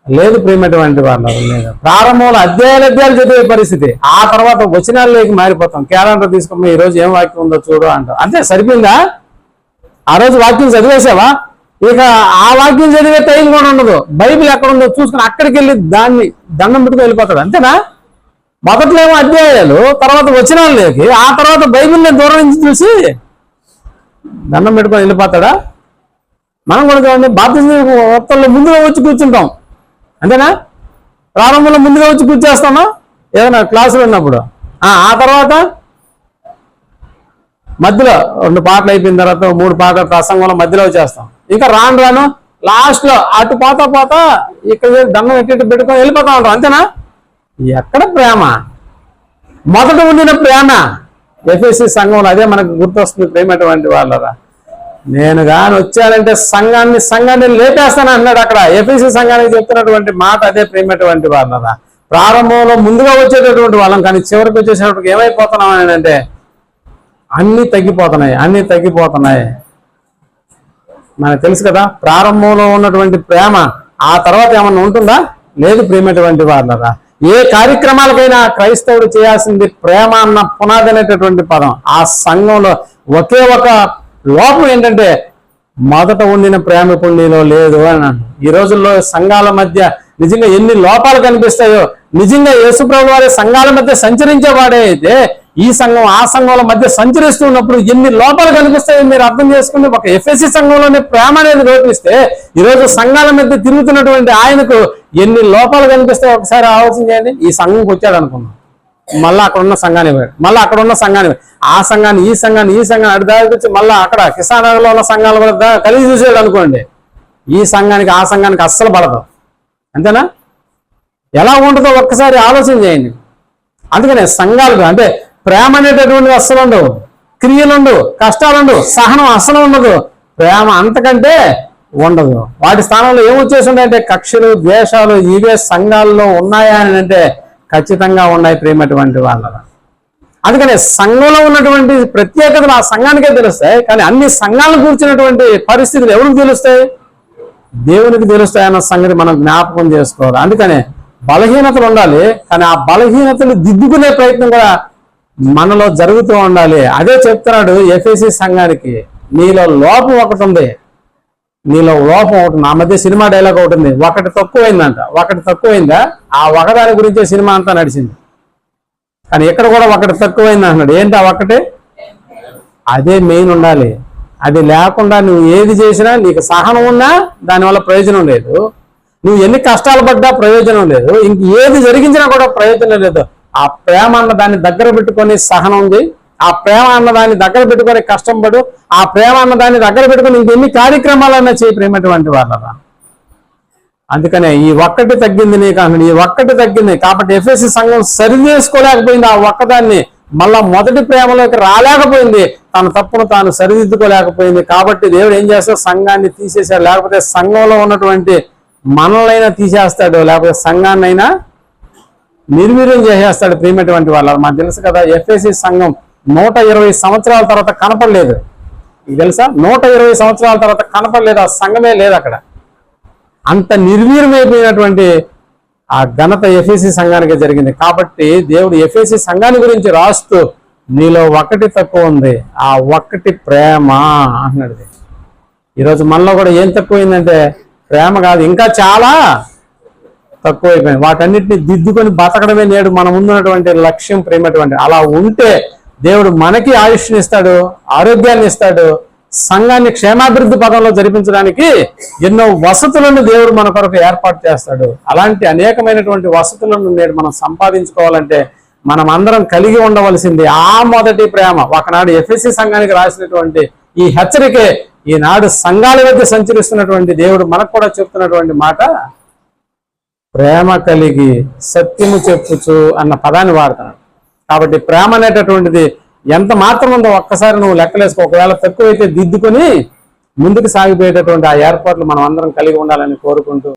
లేదు. ప్రేమటువంటి వాళ్ళు లేదు. ప్రారంభంలో అధ్యాయాలు చదివే పరిస్థితి, ఆ తర్వాత వచనాల్లోకి మారిపోతాం. క్యాలెండర్ తీసుకుని ఈరోజు ఏం వాక్యం ఉందో చూడు అంటాం. అంతే, సరిపోయిందా? ఆ రోజు వాక్యం చదివేసావా? ఇక ఆ వాక్యం చదివే టైం కూడా ఉండదు. బైబిల్ ఎక్కడ ఉందో చూసుకుని అక్కడికి వెళ్ళి దాన్ని దండం పెట్టుకు వెళ్ళిపోతాడు, అంతేనా? మొదట్లో ఏమో అధ్యాయాలు, తర్వాత వచనాల్లోకి, ఆ తర్వాత బైబిల్ని దూరం నుంచి చూసి దండం పెట్టుకొని వెళ్ళిపోతాడా? మనం కూడా చూడండి, బాప్తిజం ముందుగా వచ్చి కూర్చుంటాం, అంతేనా? ప్రారంభంలో ముందుగా వచ్చి కూర్చేస్తామా ఏదైనా క్లాసులు ఉన్నప్పుడు? ఆ తర్వాత మధ్యలో 2 పాటలు అయిపోయిన తర్వాత 3 పాటల ప్రసంగంలో మధ్యలో వచ్చేస్తాం. ఇంకా రాను లాస్ట్ లో అటు పోతా ఇక్కడ దండం ఎట్టి పెట్టుకొని వెళ్ళిపోతా ఉంటాం, అంతేనా? ఎక్కడ ప్రేమ? మొదట ఉండిన ప్రేమ ఎఫెసీ సంఘంలో అదే మనకు గుర్తొస్తుంది. ప్రేమటువంటి వాళ్ళరా, నేను కానీ వచ్చానంటే సంఘాన్ని లేపేస్తాను అన్నాడు అక్కడ. ఎఫెసీ సంఘానికి చెప్తున్నటువంటి మాట అదే. ప్రేమటువంటి వాళ్ళరా, ప్రారంభంలో ముందుగా వచ్చేటటువంటి వాళ్ళం, కానీ చివరికి వచ్చేసేటప్పటికి ఏమైపోతున్నాం అని అంటే అన్నీ తగ్గిపోతున్నాయి. మనకు తెలుసు కదా, ప్రారంభంలో ఉన్నటువంటి ప్రేమ ఆ తర్వాత ఏమన్నా ఉంటుందా? లేదు. ప్రేమటువంటి వాళ్ళరా, ఏ కార్యక్రమాలకైనా క్రైస్తవుడు చేయాల్సింది ప్రేమ అన్న పునాది అనేటటువంటి పదం. ఆ సంఘంలో ఒకే ఒక లోపం ఏంటంటే మొదట ఉండిన ప్రేమ ఇప్పుడు నీలో లేదు అని. ఈ రోజుల్లో సంఘాల మధ్య నిజంగా ఎన్ని లోపాలు కనిపిస్తాయో, నిజంగా యేసుప్రభువు వారి సంఘాల మధ్య సంచరించేవాడే అయితే ఈ సంఘం ఆ సంఘాల మధ్య సంచరిస్తూ ఉన్నప్పుడు ఎన్ని లోపాలు కనిపిస్తాయో మీరు అర్థం చేసుకుని, ఒక ఎఫ్ఎస్సి సంఘంలోనే ప్రేమ అనేది లోపిస్తే ఈరోజు సంఘాల మధ్య తిరుగుతున్నటువంటి ఆయనకు ఎన్ని లోపాలు కనిపిస్తాయో ఒకసారి ఆలోచన చేయండి. ఈ సంఘంకి వచ్చాడు అనుకున్నాం, మళ్ళీ అక్కడ ఉన్న సంఘాన్ని పోయాడు, మళ్ళీ అక్కడ ఉన్న సంఘాన్ని, ఆ సంఘాన్ని ఈ సంఘాన్ని అటు దాచి మళ్ళీ అక్కడ కిసానగర్లో ఉన్న సంఘాలు కూడా కలిసి చూసాడు అనుకోండి. ఈ సంఘానికి ఆ సంఘానికి అస్సలు పడదు, అంతేనా? ఎలా ఉంటుందో ఒక్కసారి ఆలోచన చేయండి. అందుకనే సంఘాలు అంటే ప్రేమ అనేటటువంటిది అస్సలు ఉండవు, క్రియలుండు, కష్టాలుండు, సహనం అస్సలు ఉండదు, ప్రేమ అంతకంటే ఉండదు. వాటి స్థానంలో ఏమొచ్చేసి ఉన్నాయంటే కక్షలు, ద్వేషాలు. ఇవే సంఘాల్లో ఉన్నాయా అని అంటే ఖచ్చితంగా ఉన్నాయి ప్రేమటువంటి వాళ్ళ. అందుకనే సంఘంలో ఉన్నటువంటి ప్రత్యేకతలు ఆ సంఘానికే తెలుస్తాయి, కానీ అన్ని సంఘాలను కూర్చున్నటువంటి పరిస్థితులు ఎవరికి తెలుస్తాయి? దేవునికి తెలుస్తాయి అన్న సంగతి మనం జ్ఞాపకం చేసుకోవాలి. అందుకనే బలహీనతలు ఉండాలి, కానీ ఆ బలహీనతలు దిద్దుకునే ప్రయత్నం కూడా మనలో జరుగుతూ ఉండాలి. అదే చెప్తున్నాడు ఎఫెసీ సంఘానికి, నీలో లోపం ఒకటి ఉంది, నా మధ్య సినిమా డైలాగ్ ఒకటి ఉంది, ఒకటి తక్కువైందా? ఆ ఒకదాని గురించే సినిమా అంతా నడిచింది, కానీ ఇక్కడ కూడా ఒకటి తక్కువైంది అన్నాడు. ఏంటి ఆ ఒకటి? అదే మెయిన్ ఉండాలి. అది లేకుండా నువ్వు ఏది చేసినా, నీకు సహనం ఉన్నా దానివల్ల ప్రయోజనం లేదు, నువ్వు ఎన్ని కష్టాలు పడ్డా ప్రయోజనం లేదు, ఇంక ఏది జరిగించినా కూడా ప్రయోజనం లేదు. ఆ ప్రేమ అన్న దాన్ని దగ్గర పెట్టుకొని సహనం ఉంది, ఆ ప్రేమ అన్న దాన్ని దగ్గర పెట్టుకొని కష్టం పడు, ఆ ప్రేమ అన్న దాన్ని దగ్గర పెట్టుకొని ఇంకెన్ని కార్యక్రమాలన్నా చేయి ప్రేమటువంటి వాళ్ళరా. అందుకనే ఈ ఒక్కటి తగ్గింది నీకు అన్నాడు, ఈ ఒక్కటి తగ్గింది కాబట్టి ఎఫెసీ సంఘం సరి చేసుకోలేకపోయింది. ఆ ఒక్కదాన్ని మళ్ళా మొదటి ప్రేమలోకి రాలేకపోయింది, తన తప్పును తాను సరిదిద్దుకోలేకపోయింది. కాబట్టి దేవుడు ఏం చేస్తాడు? సంఘాన్ని తీసేశాడు. లేకపోతే సంఘంలో ఉన్నటువంటి మనల్నైనా తీసేస్తాడు, లేకపోతే సంఘాన్నైనా నిర్వీర్యం చేసేస్తాడు ప్రేమటువంటి వాళ్ళ. మాకు తెలుసు కదా, ఎఫెసీ సంఘం 120 సంవత్సరాల తర్వాత కనపడలేదు. మీకు తెలుసా? 120 సంవత్సరాల తర్వాత కనపడలేదు, ఆ సంఘమే లేదు అక్కడ. అంత నిర్వీర్యమైపోయినటువంటి ఆ ఘనత ఎఫెసీ సంఘానికి జరిగింది. కాబట్టి దేవుడు ఎఫెసీ సంఘాన్ని గురించి రాస్తూ నీలో ఒకటి తక్కువ ఉంది, ఆ ఒక్కటి ప్రేమ అన్నాడు. ఈరోజు మనలో కూడా ఏం తక్కువైందంటే ప్రేమ కాదు, ఇంకా చాలా తక్కువైపోయింది. వాటన్నిటిని దిద్దుకొని బతకడమే నేడు మన ముందున్నటువంటి లక్ష్యం ప్రేమటువంటి. అలా ఉంటే దేవుడు మనకి ఆయుష్ని ఇస్తాడు, ఆరోగ్యాన్ని ఇస్తాడు, సంఘాన్ని క్షేమాభివృద్ధి పదంలో జరిపించడానికి ఎన్నో వసతులను దేవుడు మన కొరకు ఏర్పాటు చేస్తాడు. అలాంటి అనేకమైనటువంటి వసతులను నేడు మనం సంపాదించుకోవాలంటే మనం అందరం కలిగి ఉండవలసింది ఆ మొదటి ప్రేమ. ఒకనాడు ఎఫెసీ సంఘానికి రాసినటువంటి ఈ హెచ్చరికే ఈనాడు సంఘాల మధ్య సంచరిస్తున్నటువంటి దేవుడు మనకు కూడా చెప్తున్నటువంటి మాట, ప్రేమ కలిగి సత్యము చెప్పుచు అన్న పదాన్ని వాడుతున్నాడు. కాబట్టి ప్రేమ అనేటటువంటిది ఎంత మాత్రం ఉందో ఒక్కసారి నువ్వు లెక్కలేసుకో. ఒకవేళ తక్కువైతే దిద్దుకొని ముందుకు సాగిపోయేటటువంటి ఆ ఏర్పాట్లు మనం అందరం కలిగి ఉండాలని కోరుకుంటూ